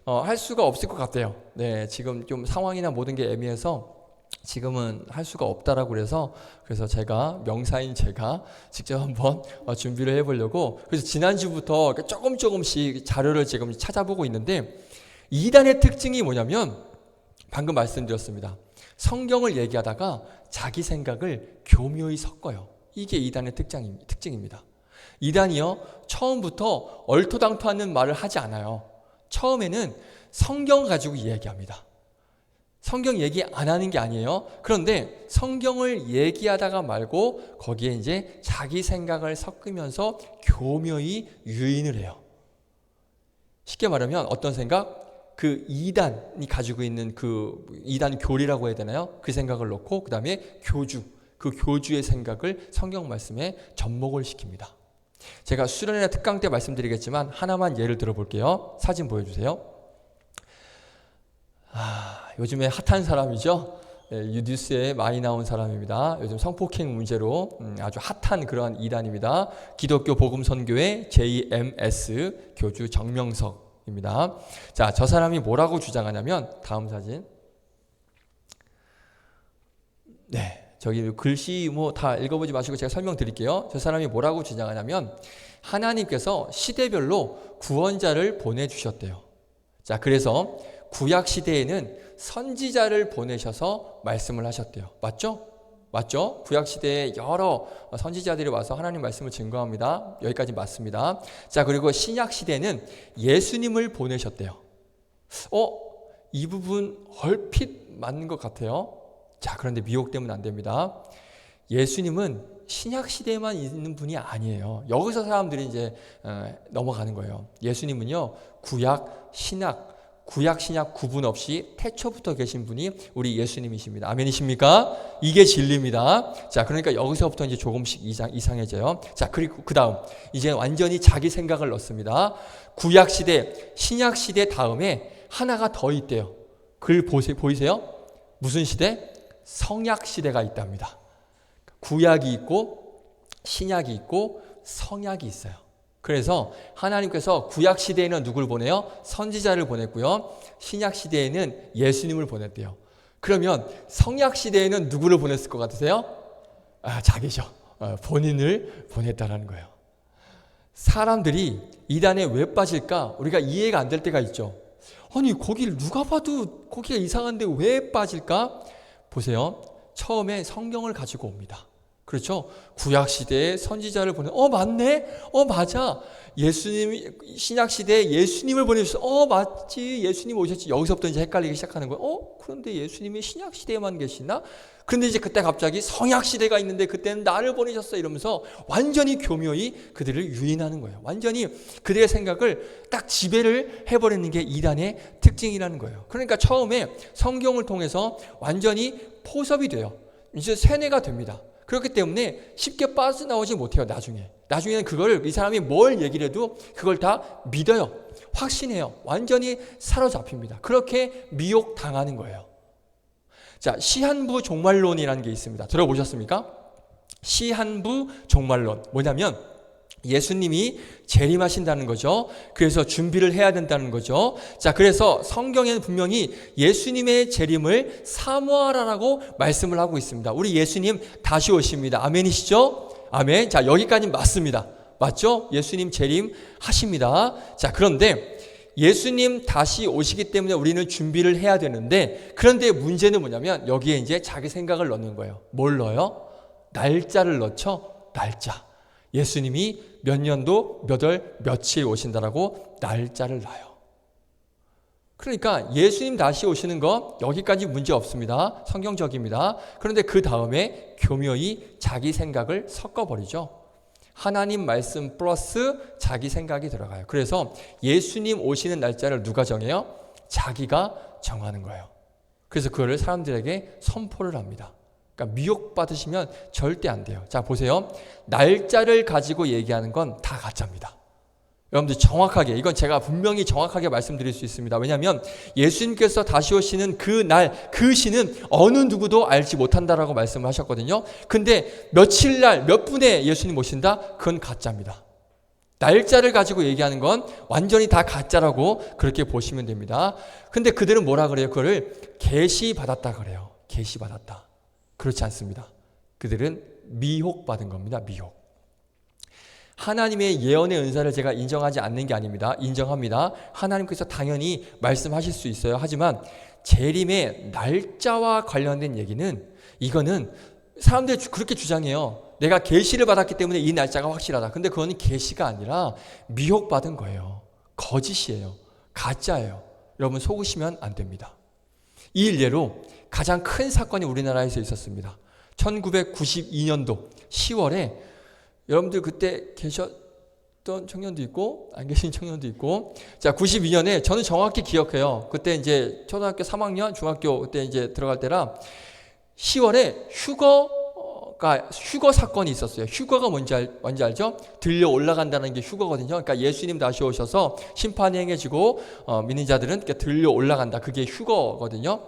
할 수가 없을 것 같아요. 네, 지금 좀 상황이나 모든 게 애매해서 지금은 할 수가 없다라고 그래서 명사인 제가 직접 한번 준비를 해보려고, 그래서 지난주부터 조금씩 자료를 지금 찾아보고 있는데, 2단의 특징이 뭐냐면 방금 말씀드렸습니다. 성경을 얘기하다가 자기 생각을 교묘히 섞어요. 이게 2단의 특징입니다. 2단이요, 처음부터 얼토당토하는 말을 하지 않아요. 처음에는 성경 가지고 이야기합니다. 성경 얘기 안 하는 게 아니에요. 그런데 성경을 얘기하다가 말고 거기에 이제 자기 생각을 섞으면서 교묘히 유인을 해요. 쉽게 말하면 어떤 생각? 그 2단이 가지고 있는 그 2단 교리라고 해야 되나요? 그 생각을 넣고 그 다음에 그 교주의 생각을 성경 말씀에 접목을 시킵니다. 제가 수련회나 특강 때 말씀드리겠지만 하나만 예를 들어볼게요. 사진 보여주세요. 요즘에 핫한 사람이죠. 뉴스에 많이 나온 사람입니다. 요즘 성폭행 문제로 아주 핫한 그런 이단입니다. 기독교 복음선교회 JMS 교주 정명석입니다. 자, 저 사람이 뭐라고 주장하냐면, 다음 사진. 네. 저기 글씨 뭐 다 읽어보지 마시고 제가 설명드릴게요. 저 사람이 뭐라고 주장하냐면, 하나님께서 시대별로 구원자를 보내주셨대요. 자, 그래서 구약 시대에는 선지자를 보내셔서 말씀을 하셨대요. 맞죠? 맞죠? 구약 시대에 여러 선지자들이 와서 하나님 말씀을 증거합니다. 여기까지 맞습니다. 자, 그리고 신약 시대에는 예수님을 보내셨대요. 이 부분 얼핏 맞는 것 같아요. 자, 그런데 미혹되면 안 됩니다. 예수님은 신약 시대에만 있는 분이 아니에요. 여기서 사람들이 이제 넘어가는 거예요. 예수님은요, 구약, 신약 구분 없이 태초부터 계신 분이 우리 예수님이십니다. 아멘이십니까? 이게 진리입니다. 자, 그러니까 여기서부터 이제 조금씩 이상해져요. 자, 그리고 그 다음 이제 완전히 자기 생각을 넣습니다. 구약 시대, 신약 시대 다음에 하나가 더 있대요. 글 보이세요? 무슨 시대? 성약 시대가 있답니다. 구약이 있고 신약이 있고 성약이 있어요. 그래서 하나님께서 구약 시대에는 누굴 보내요? 선지자를 보냈고요. 신약 시대에는 예수님을 보냈대요. 그러면 성약 시대에는 누구를 보냈을 것 같으세요? 자기죠. 본인을 보냈다라는 거예요. 사람들이 이단에 왜 빠질까? 우리가 이해가 안 될 때가 있죠. 아니, 거길 누가 봐도 거기가 이상한데 왜 빠질까? 보세요. 처음에 성경을 가지고 옵니다. 그렇죠? 구약 시대에 선지자를 보내. 맞네. 맞아. 신약 시대에 예수님을 보내주셨어. 맞지. 예수님 오셨지. 여기서부터 이제 헷갈리기 시작하는 거예요. 그런데 예수님이 신약 시대에만 계시나? 그런데 이제 그때 갑자기 성약 시대가 있는데 그때는 나를 보내셨어. 이러면서 완전히 교묘히 그들을 유인하는 거예요. 완전히 그들의 생각을 딱 지배를 해버리는 게 이단의 특징이라는 거예요. 그러니까 처음에 성경을 통해서 완전히 포섭이 돼요. 이제 세뇌가 됩니다. 그렇기 때문에 쉽게 빠져나오지 못해요. 나중에는 그걸 이 사람이 뭘 얘기를 해도 그걸 다 믿어요. 확신해요. 완전히 사로잡힙니다. 그렇게 미혹당하는 거예요. 자, 시한부 종말론이라는 게 있습니다. 들어보셨습니까? 시한부 종말론. 뭐냐면 예수님이 재림하신다는 거죠. 그래서 준비를 해야 된다는 거죠. 자, 그래서 성경에는 분명히 예수님의 재림을 사모하라라고 말씀을 하고 있습니다. 우리 예수님 다시 오십니다. 아멘이시죠? 아멘. 자, 여기까지 맞습니다. 맞죠? 예수님 재림하십니다. 자, 그런데 예수님 다시 오시기 때문에 우리는 준비를 해야 되는데, 그런데 문제는 뭐냐면 여기에 이제 자기 생각을 넣는 거예요. 뭘 넣어요? 날짜를 넣죠. 날짜. 예수님이 몇 년도 몇 월 며칠 오신다라고 날짜를 놔요. 그러니까 예수님 다시 오시는 거 여기까지 문제 없습니다. 성경적입니다. 그런데 그 다음에 교묘히 자기 생각을 섞어버리죠. 하나님 말씀 플러스 자기 생각이 들어가요. 그래서 예수님 오시는 날짜를 누가 정해요? 자기가 정하는 거예요. 그래서 그거를 사람들에게 선포를 합니다. 그러니까 미혹받으시면 절대 안 돼요. 자, 보세요. 날짜를 가지고 얘기하는 건 다 가짜입니다. 여러분들 정확하게, 이건 제가 분명히 정확하게 말씀드릴 수 있습니다. 왜냐하면 예수님께서 다시 오시는 그 날, 그 시는 어느 누구도 알지 못한다라고 말씀을 하셨거든요. 근데 며칠 날, 몇 분에 예수님 오신다? 그건 가짜입니다. 날짜를 가지고 얘기하는 건 완전히 다 가짜라고 그렇게 보시면 됩니다. 근데 그들은 뭐라 그래요? 그거를 계시받았다 그래요. 계시받았다. 그렇지 않습니다. 그들은 미혹받은 겁니다. 미혹. 하나님의 예언의 은사를 제가 인정하지 않는 게 아닙니다. 인정합니다. 하나님께서 당연히 말씀하실 수 있어요. 하지만 재림의 날짜와 관련된 얘기는, 이거는 사람들이 그렇게 주장해요. 내가 계시를 받았기 때문에 이 날짜가 확실하다. 근데 그거는 계시가 아니라 미혹받은 거예요. 거짓이에요. 가짜예요. 여러분 속으시면 안 됩니다. 이 일례로 가장 큰 사건이 우리나라에서 있었습니다. 1992년도 10월에 여러분들 그때 계셨던 청년도 있고 안 계신 청년도 있고, 자, 92년에 저는 정확히 기억해요. 그때 이제 초등학교 3학년, 중학교 그때 이제 들어갈 때라 10월에 휴거 사건이 있었어요. 휴거가 뭔지 알죠? 들려 올라간다는 게 휴거거든요. 그러니까 예수님 다시 오셔서 심판이 행해지고 믿는 자들은 들려 올라간다. 그게 휴거거든요.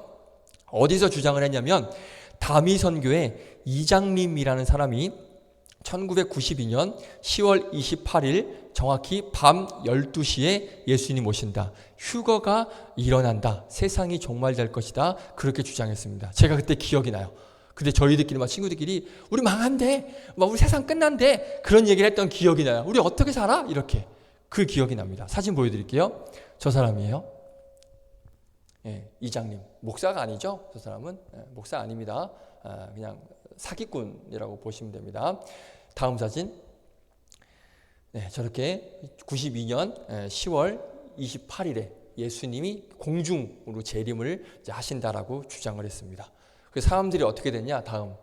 어디서 주장을 했냐면 다미선교회 이장림이라는 사람이 1992년 10월 28일 정확히 밤 12시에 예수님 오신다. 휴거가 일어난다. 세상이 종말될 것이다. 그렇게 주장했습니다. 제가 그때 기억이 나요. 근데 저희들끼리 막 친구들끼리 우리 망한대. 막 우리 세상 끝난대. 그런 얘기를 했던 기억이 나요. 우리 어떻게 살아? 이렇게. 그 기억이 납니다. 사진 보여드릴게요. 저 사람이에요. 예, 이장님. 목사가 아니죠? 저 사람은. 목사 아닙니다. 그냥 사기꾼이라고 보시면 됩니다. 다음 사진. 네, 저렇게 92년 10월 28일에 예수님이 공중으로 재림을 하신다라고 주장을 했습니다. 그 사람들이 어떻게 됐냐? 다음.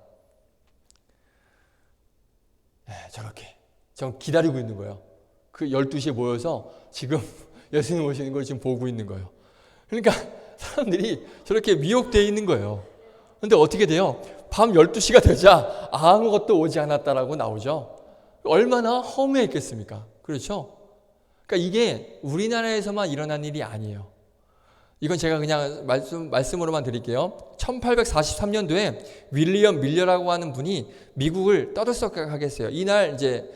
네, 저렇게. 저 기다리고 있는 거예요. 그 12시에 모여서 지금 예수님 오시는 걸 지금 보고 있는 거예요. 그러니까 사람들이 저렇게 미혹되어 있는 거예요. 근데 어떻게 돼요? 밤 12시가 되자 아무것도 오지 않았다라고 나오죠. 얼마나 허무했겠습니까? 그렇죠? 그러니까 이게 우리나라에서만 일어난 일이 아니에요. 이건 제가 그냥 말씀으로만 드릴게요. 1843년도에 윌리엄 밀러라고 하는 분이 미국을 떠들썩하게 했어요. 이날 이제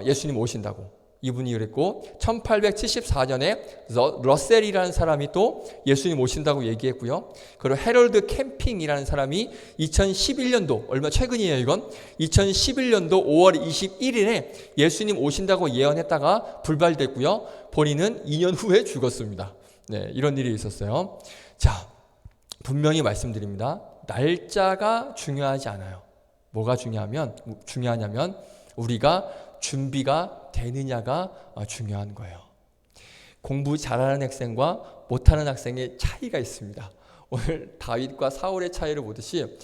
예수님 오신다고. 이분이 그랬고 1874년에 러셀이라는 사람이 또 예수님 오신다고 얘기했고요. 그리고 헤럴드 캠핑이라는 사람이 2011년도 얼마 최근이에요. 이건 2011년도 5월 21일에 예수님 오신다고 예언했다가 불발됐고요. 본인은 2년 후에 죽었습니다. 네, 이런 일이 있었어요. 자, 분명히 말씀드립니다. 날짜가 중요하지 않아요. 뭐가 중요하냐면 우리가 준비가 되느냐가 중요한 거예요. 공부 잘하는 학생과 못하는 학생의 차이가 있습니다. 오늘 다윗과 사울의 차이를 보듯이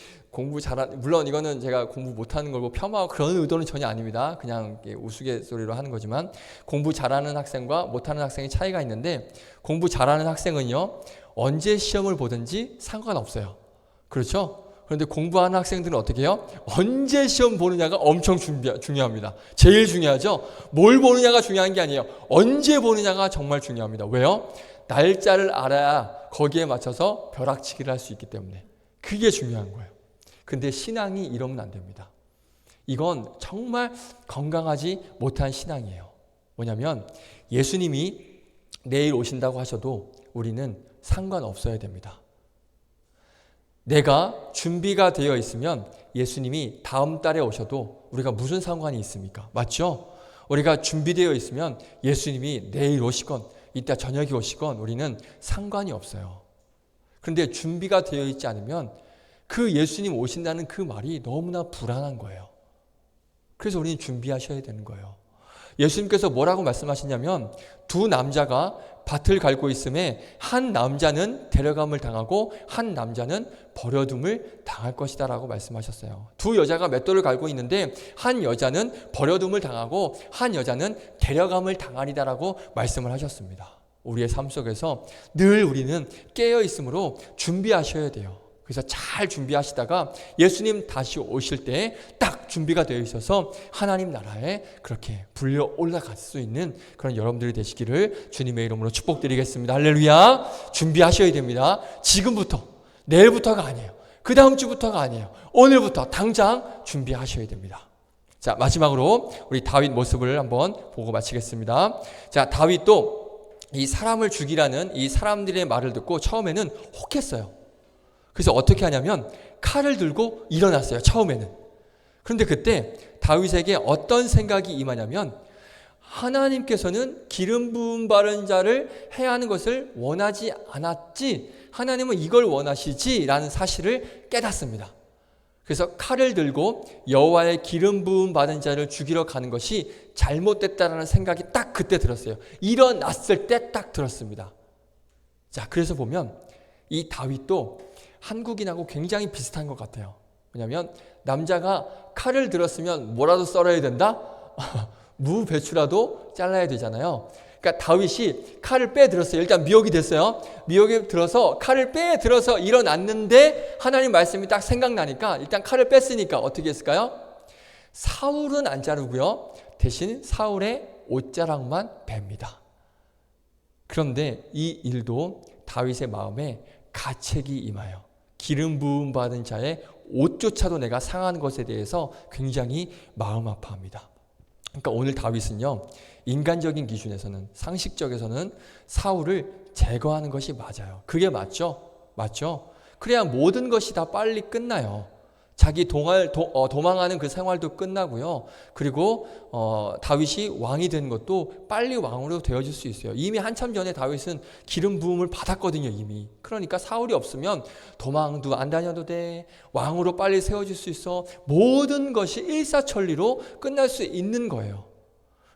물론 이거는 제가 공부 못하는 걸 폄하하고 그런 의도는 전혀 아닙니다. 그냥 우스갯소리로 하는 거지만 공부 잘하는 학생과 못하는 학생의 차이가 있는데, 공부 잘하는 학생은요 언제 시험을 보든지 상관없어요. 그렇죠? 그런데 공부하는 학생들은 어떻게 해요? 언제 시험 보느냐가 엄청 중요합니다. 제일 중요하죠? 뭘 보느냐가 중요한 게 아니에요. 언제 보느냐가 정말 중요합니다. 왜요? 날짜를 알아야 거기에 맞춰서 벼락치기를 할 수 있기 때문에. 그게 중요한 거예요. 근데 신앙이 이러면 안 됩니다. 이건 정말 건강하지 못한 신앙이에요. 뭐냐면 예수님이 내일 오신다고 하셔도 우리는 상관없어야 됩니다. 내가 준비가 되어 있으면 예수님이 다음 달에 오셔도 우리가 무슨 상관이 있습니까? 맞죠? 우리가 준비되어 있으면 예수님이 내일 오시건 이따 저녁에 오시건 우리는 상관이 없어요. 그런데 준비가 되어 있지 않으면 그 예수님 오신다는 그 말이 너무나 불안한 거예요. 그래서 우리는 준비하셔야 되는 거예요. 예수님께서 뭐라고 말씀하시냐면 두 남자가 밭을 갈고 있음에 한 남자는 데려감을 당하고 한 남자는 버려둠을 당할 것이다 라고 말씀하셨어요. 두 여자가 맷돌을 갈고 있는데 한 여자는 버려둠을 당하고 한 여자는 데려감을 당하리다 라고 말씀을 하셨습니다. 우리의 삶 속에서 늘 우리는 깨어 있으므로 준비하셔야 돼요. 그래서 잘 준비하시다가 예수님 다시 오실 때 딱 준비가 되어 있어서 하나님 나라에 그렇게 불려 올라갈 수 있는 그런 여러분들이 되시기를 주님의 이름으로 축복드리겠습니다. 할렐루야. 준비하셔야 됩니다. 지금부터, 내일부터가 아니에요. 그 다음 주부터가 아니에요. 오늘부터 당장 준비하셔야 됩니다. 자, 마지막으로 우리 다윗 모습을 한번 보고 마치겠습니다. 자, 다윗도 이 사람을 죽이라는 이 사람들의 말을 듣고 처음에는 혹했어요. 그래서 어떻게 하냐면 칼을 들고 일어났어요. 처음에는. 그런데 그때 다윗에게 어떤 생각이 임하냐면 하나님께서는 기름 부음 바른 자를 해야 하는 것을 원하지 않았지, 하나님은 이걸 원하시지 라는 사실을 깨닫습니다. 그래서 칼을 들고 여호와의 기름 부음 받은 자를 죽이러 가는 것이 잘못됐다라는 생각이 딱 그때 들었어요. 일어났을 때 딱 들었습니다. 자, 그래서 보면 이 다윗도 한국인하고 굉장히 비슷한 것 같아요. 왜냐하면 남자가 칼을 들었으면 뭐라도 썰어야 된다? 무 배추라도 잘라야 되잖아요. 그러니까 다윗이 칼을 빼들었어요. 일단 미혹이 됐어요. 미혹이 들어서 칼을 빼들어서 일어났는데 하나님 말씀이 딱 생각나니까 일단 칼을 뺐으니까 어떻게 했을까요? 사울은 안 자르고요. 대신 사울의 옷자락만 뺍니다. 그런데 이 일도 다윗의 마음에 가책이 임하여 기름 부음 받은 자의 옷조차도 내가 상한 것에 대해서 굉장히 마음 아파합니다. 그러니까 오늘 다윗은요, 인간적인 기준에서는, 상식적에서는 사울을 제거하는 것이 맞아요. 그게 맞죠? 맞죠? 그래야 모든 것이 다 빨리 끝나요. 자기 도망하는 그 생활도 끝나고요. 그리고 다윗이 왕이 된 것도 빨리 왕으로 되어질 수 있어요. 이미 한참 전에 다윗은 기름 부음을 받았거든요. 이미. 그러니까 사울이 없으면 도망도 안 다녀도 돼. 왕으로 빨리 세워질 수 있어. 모든 것이 일사천리로 끝날 수 있는 거예요.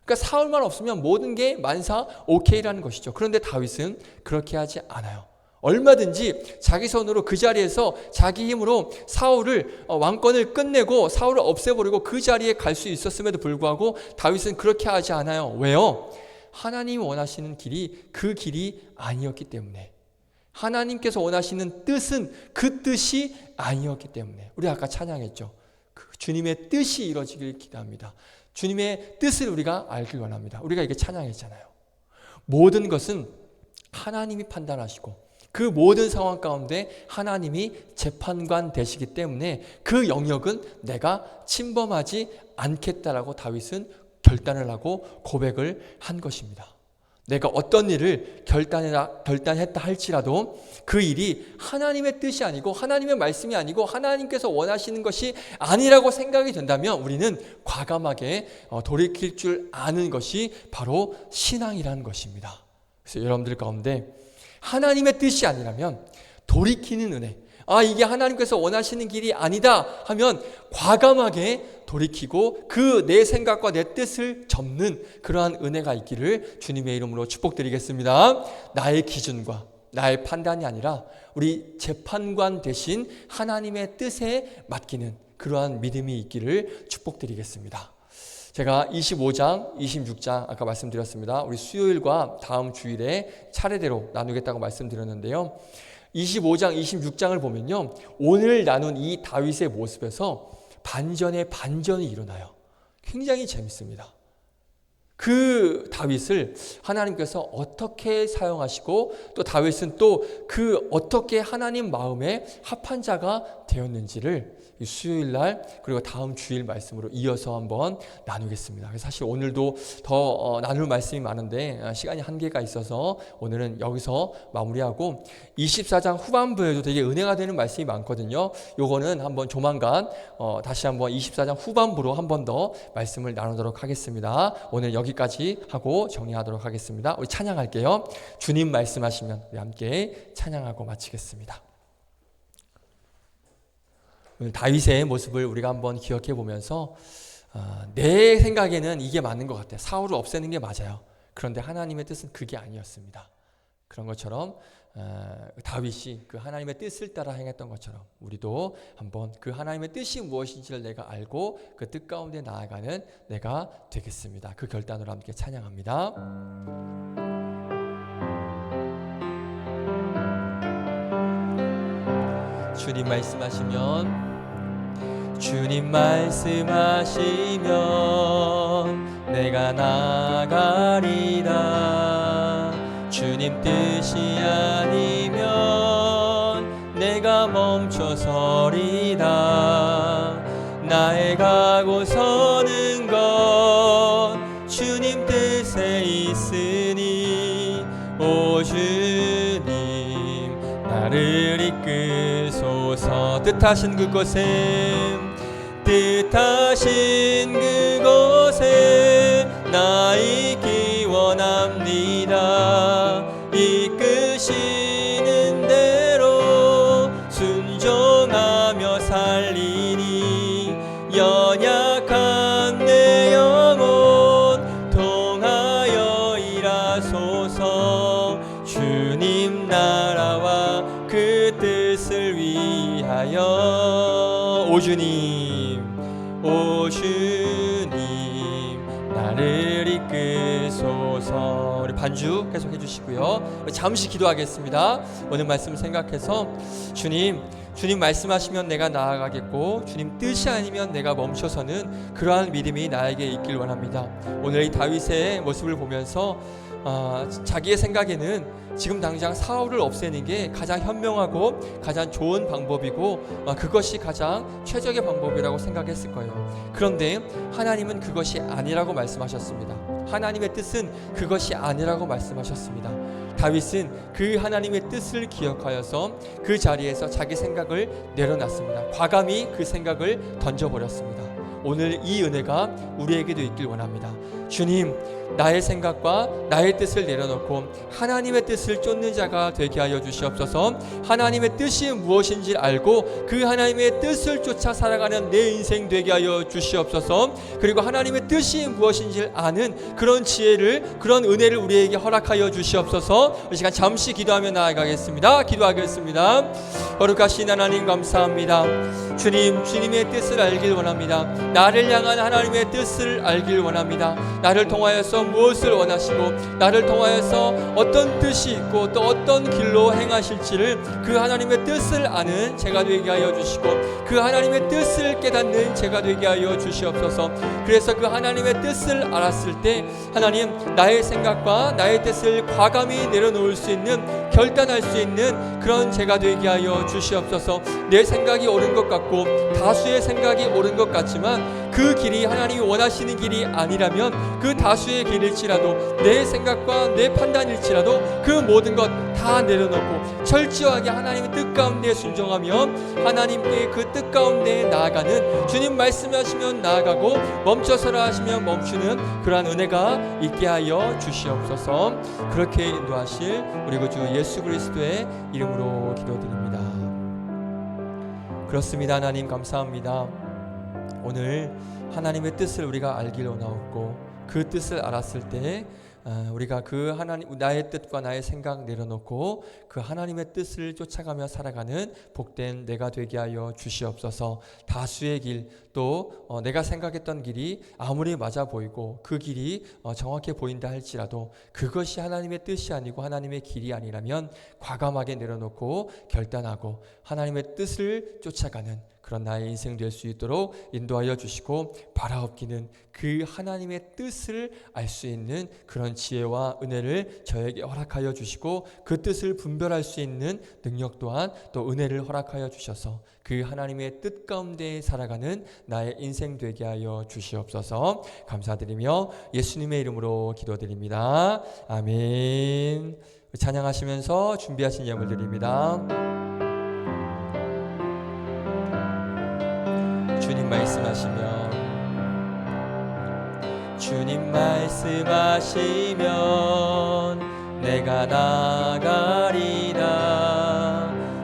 그러니까 사울만 없으면 모든 게 만사 오케이라는 것이죠. 그런데 다윗은 그렇게 하지 않아요. 얼마든지 자기 손으로 그 자리에서 자기 힘으로 사울을 왕권을 끝내고 사울을 없애버리고 그 자리에 갈 수 있었음에도 불구하고 다윗은 그렇게 하지 않아요. 왜요? 하나님이 원하시는 길이 그 길이 아니었기 때문에, 하나님께서 원하시는 뜻은 그 뜻이 아니었기 때문에. 우리 아까 찬양했죠. 그 주님의 뜻이 이루어지길 기도합니다. 주님의 뜻을 우리가 알길 원합니다. 우리가 이게 찬양했잖아요. 모든 것은 하나님이 판단하시고 그 모든 상황 가운데 하나님이 재판관 되시기 때문에 그 영역은 내가 침범하지 않겠다라고 다윗은 결단을 하고 고백을 한 것입니다. 내가 어떤 일을 결단했다 할지라도 그 일이 하나님의 뜻이 아니고 하나님의 말씀이 아니고 하나님께서 원하시는 것이 아니라고 생각이 된다면 우리는 과감하게 돌이킬 줄 아는 것이 바로 신앙이라는 것입니다. 그래서 여러분들 가운데 하나님의 뜻이 아니라면 돌이키는 은혜, 이게 하나님께서 원하시는 길이 아니다 하면 과감하게 돌이키고 그 내 생각과 내 뜻을 접는 그러한 은혜가 있기를 주님의 이름으로 축복드리겠습니다. 나의 기준과 나의 판단이 아니라 우리 재판관 대신 하나님의 뜻에 맡기는 그러한 믿음이 있기를 축복드리겠습니다. 제가 25장, 26장 아까 말씀드렸습니다. 우리 수요일과 다음 주일에 차례대로 나누겠다고 말씀드렸는데요. 25장, 26장을 보면요. 오늘 나눈 이 다윗의 모습에서 반전의 반전이 일어나요. 굉장히 재밌습니다. 그 다윗을 하나님께서 어떻게 사용하시고 또 다윗은 또 그 어떻게 하나님 마음에 합한 자가 되었는지를 수요일 날 그리고 다음 주일 말씀으로 이어서 한번 나누겠습니다. 사실 오늘도 더 나눌 말씀이 많은데 시간이 한계가 있어서 오늘은 여기서 마무리하고 24장 후반부에도 되게 은혜가 되는 말씀이 많거든요. 요거는 한번 조만간 다시 한번 24장 후반부로 한 번 더 말씀을 나누도록 하겠습니다. 오늘 여기까지 하고 정리하도록 하겠습니다. 우리 찬양할게요. 주님 말씀하시면 우리 함께 찬양하고 마치겠습니다. 오늘 다윗의 모습을 우리가 한번 기억해 보면서 내 생각에는 이게 맞는 것 같아요. 사울을 없애는 게 맞아요. 그런데 하나님의 뜻은 그게 아니었습니다. 그런 것처럼 다윗이 그 하나님의 뜻을 따라 행했던 것처럼 우리도 한번 그 하나님의 뜻이 무엇인지를 내가 알고 그 뜻 가운데 나아가는 내가 되겠습니다. 그 결단으로 함께 찬양합니다. 주님 말씀하시면 내가 나아가리라. 주님 뜻이 아니면 내가 멈춰서리라. 나의 가고 서는 건 주님 뜻에 있으니 오 주님 나를 이끄소서. 뜻하신 그곳에 나 있기 원합니다. 이끄시는 대로 순종하며 살리니 연약한 내 영혼 통하여 일하소서. 주님 나라와 그 뜻을 위하여 오 주님 나를 이끄소서. 우리 반주 계속 해주시고요. 잠시 기도하겠습니다. 오늘 말씀 생각해서 주님 말씀하시면 내가 나아가겠고 주님 뜻이 아니면 내가 멈춰서는 그러한 믿음이 나에게 있길 원합니다. 오늘 이 다윗의 모습을 보면서 자기의 생각에는 지금 당장 사울을 없애는 게 가장 현명하고 가장 좋은 방법이고 그것이 가장 최적의 방법이라고 생각했을 거예요. 그런데 하나님은 그것이 아니라고 말씀하셨습니다. 하나님의 뜻은 그것이 아니라고 말씀하셨습니다. 다윗은 그 하나님의 뜻을 기억하여서 그 자리에서 자기 생각을 내려놨습니다. 과감히 그 생각을 던져버렸습니다. 오늘 이 은혜가 우리에게도 있길 원합니다. 주님, 나의 생각과 나의 뜻을 내려놓고 하나님의 뜻을 쫓는 자가 되게 하여 주시옵소서. 하나님의 뜻이 무엇인지 알고 그 하나님의 뜻을 쫓아 살아가는 내 인생 되게 하여 주시옵소서. 그리고 하나님의 뜻이 무엇인지 아는 그런 지혜를, 그런 은혜를 우리에게 허락하여 주시옵소서. 이 시간 잠시 기도하며 나아가겠습니다. 기도하겠습니다. 거룩하신 하나님 감사합니다. 주님의 뜻을 알길 원합니다. 나를 향한 하나님의 뜻을 알길 원합니다. 나를 통하여서 무엇을 원하시고 나를 통하여서 어떤 뜻이 있고 또 어떤 길로 행하실지를 그 하나님의 뜻을 아는 제가 되게 하여 주시고 그 하나님의 뜻을 깨닫는 제가 되게 하여 주시옵소서. 그래서 그 하나님의 뜻을 알았을 때 하나님, 나의 생각과 나의 뜻을 과감히 내려놓을 수 있는, 결단할 수 있는 그런 제가 되게 하여 주시옵소서. 내 생각이 옳은 것 같고 다수의 생각이 옳은 것 같지만 그 길이 하나님이 원하시는 길이 아니라면 그 다수의 길일지라도 내 생각과 내 판단일지라도 그 모든 것 다 내려놓고 철저하게 하나님의 뜻 가운데 순종하며 하나님께 그 뜻 가운데 나아가는, 주님 말씀하시면 나아가고 멈춰서라 하시면 멈추는 그러한 은혜가 있게 하여 주시옵소서. 그렇게 인도하실 우리 구주 예수 그리스도의 이름으로 기도드립니다. 그렇습니다. 하나님 감사합니다. 오늘 하나님의 뜻을 우리가 알기로 나왔고 그 뜻을 알았을 때 우리가 그 하나님, 나의 뜻과 나의 생각 내려놓고 그 하나님의 뜻을 쫓아가며 살아가는 복된 내가 되게 하여 주시옵소서. 다수의 길, 또 내가 생각했던 길이 아무리 맞아 보이고 그 길이 정확해 보인다 할지라도 그것이 하나님의 뜻이 아니고 하나님의 길이 아니라면 과감하게 내려놓고 결단하고 하나님의 뜻을 쫓아가는 그런 나의 인생 될 수 있도록 인도하여 주시고 바라옵기는 그 하나님의 뜻을 알 수 있는 그런 지혜와 은혜를 저에게 허락하여 주시고 그 뜻을 분별할 수 있는 능력 또한 또 은혜를 허락하여 주셔서 그 하나님의 뜻 가운데 살아가는 나의 인생 되게 하여 주시옵소서. 감사드리며 예수님의 이름으로 기도드립니다. 아멘. 찬양하시면서 준비하신 예물 드립니다. 주님 말씀하시면 내가 나가리라.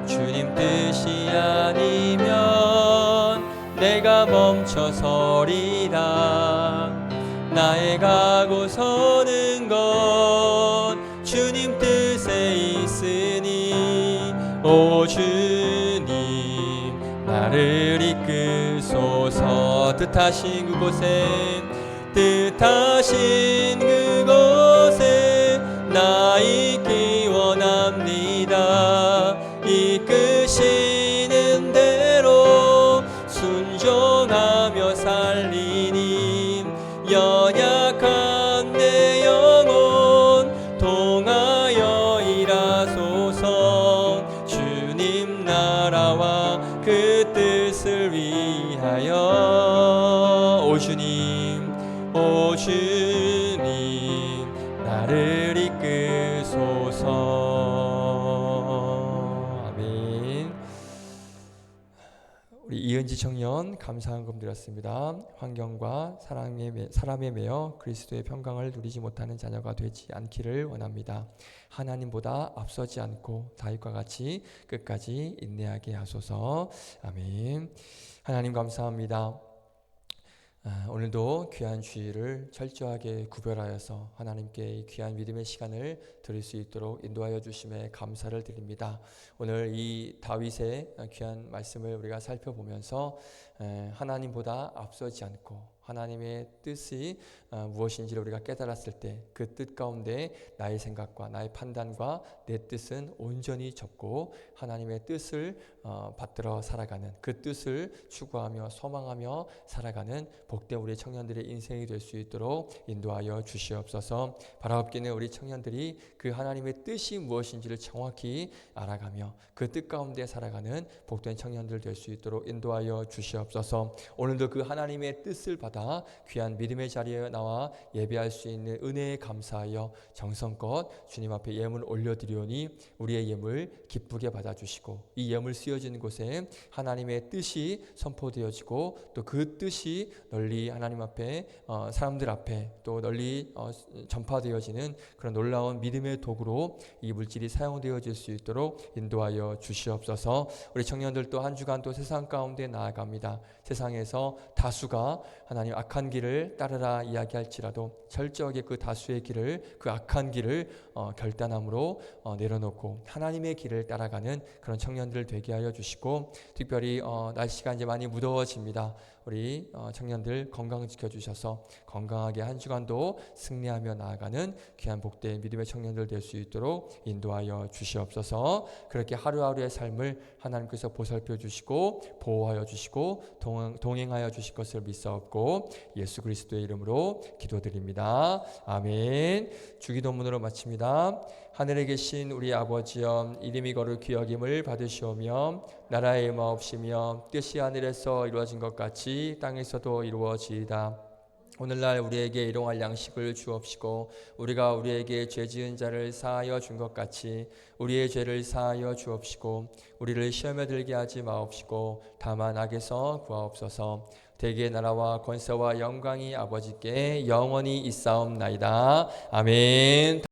주님 뜻이 아니면 내가 멈춰서리라. 나의 가고 서는 건 주님 뜻에 오 주님 나를 이끄소서. 뜻하신 그곳에 나 있기 원합니다. 이끄시는 대로 순종하며 살리니 연약한 내 영혼 통하여 일하소서. 주님 나라와 그 뜻을 위하여. 오 주님 나를 이끄소서. 아멘. 우리 이은지 청년 감사한금 드렸습니다. 환경과 사람에 매여 그리스도의 평강을 누리지 못하는 자녀가 되지 않기를 원합니다. 하나님보다 앞서지 않고 다윗과 같이 끝까지 인내하게 하소서. 아멘. 하나님 감사합니다. 오늘도 귀한 주일을 철저하게 구별하여서 하나님께 이 귀한 믿음의 시간을 드릴 수 있도록 인도하여 주심에 감사를 드립니다. 오늘 이 다윗의 귀한 말씀을 우리가 살펴보면서 하나님보다 앞서지 않고 하나님의 뜻이 무엇인지를 우리가 깨달았을 때 그 뜻 가운데 나의 생각과 나의 판단과 내 뜻은 온전히 접고 하나님의 뜻을 받들어 살아가는, 그 뜻을 추구하며 소망하며 살아가는 복된 우리 청년들의 인생이 될 수 있도록 인도하여 주시옵소서. 바라옵기는 우리 청년들이 그 하나님의 뜻이 무엇인지를 정확히 알아가며 그 뜻 가운데 살아가는 복된 청년들 될 수 있도록 인도하여 주시옵소서. 오늘도 그 하나님의 뜻을 받아 귀한 믿음의 자리에 나와 예배할 수 있는 은혜에 감사하여 정성껏 주님 앞에 예물 올려드리오니 우리의 예물 기쁘게 받아주시고 이 예물 쓰여지는 곳에 하나님의 뜻이 선포되어지고 또 그 뜻이 널리 하나님 앞에 사람들 앞에 또 널리 전파되어지는 그런 놀라운 믿음의 도구로 이 물질이 사용되어질 수 있도록 인도하여 주시옵소서. 우리 청년들도 한 주간 또 세상 가운데 나아갑니다. 세상에서 다수가 하나님 악한 길을 따르라 이야기할지라도 철저하게 그 다수의 길을, 그 악한 길을 결단함으로 내려놓고 하나님의 길을 따라가는 그런 청년들 되게 하여 주시고, 특별히 날씨가 이제 많이 무더워집니다. 우리 청년들 건강 지켜주셔서 건강하게 한 주간도 승리하며 나아가는 귀한 복된 믿음의 청년들 될 수 있도록 인도하여 주시옵소서. 그렇게 하루하루의 삶을 하나님께서 보살펴 주시고 보호하여 주시고 동행하여 주실 것을 믿사옵고 예수 그리스도의 이름으로 기도드립니다. 아멘. 주기도문으로 마칩니다. 하늘에 계신 우리 아버지여, 이름이 거룩히 여김을 받으시오며 나라의 마옵시며 뜻이 하늘에서 이루어진 것 같이 땅에서도 이루어지이다. 오늘날 우리에게 일용할 양식을 주옵시고 우리가 우리에게 죄 지은 자를 사하여 준 것 같이 우리의 죄를 사하여 주옵시고 우리를 시험에 들게 하지 마옵시고 다만 악에서 구하옵소서. 대개의 나라와 권세와 영광이 아버지께 영원히 있사옵나이다. 아멘.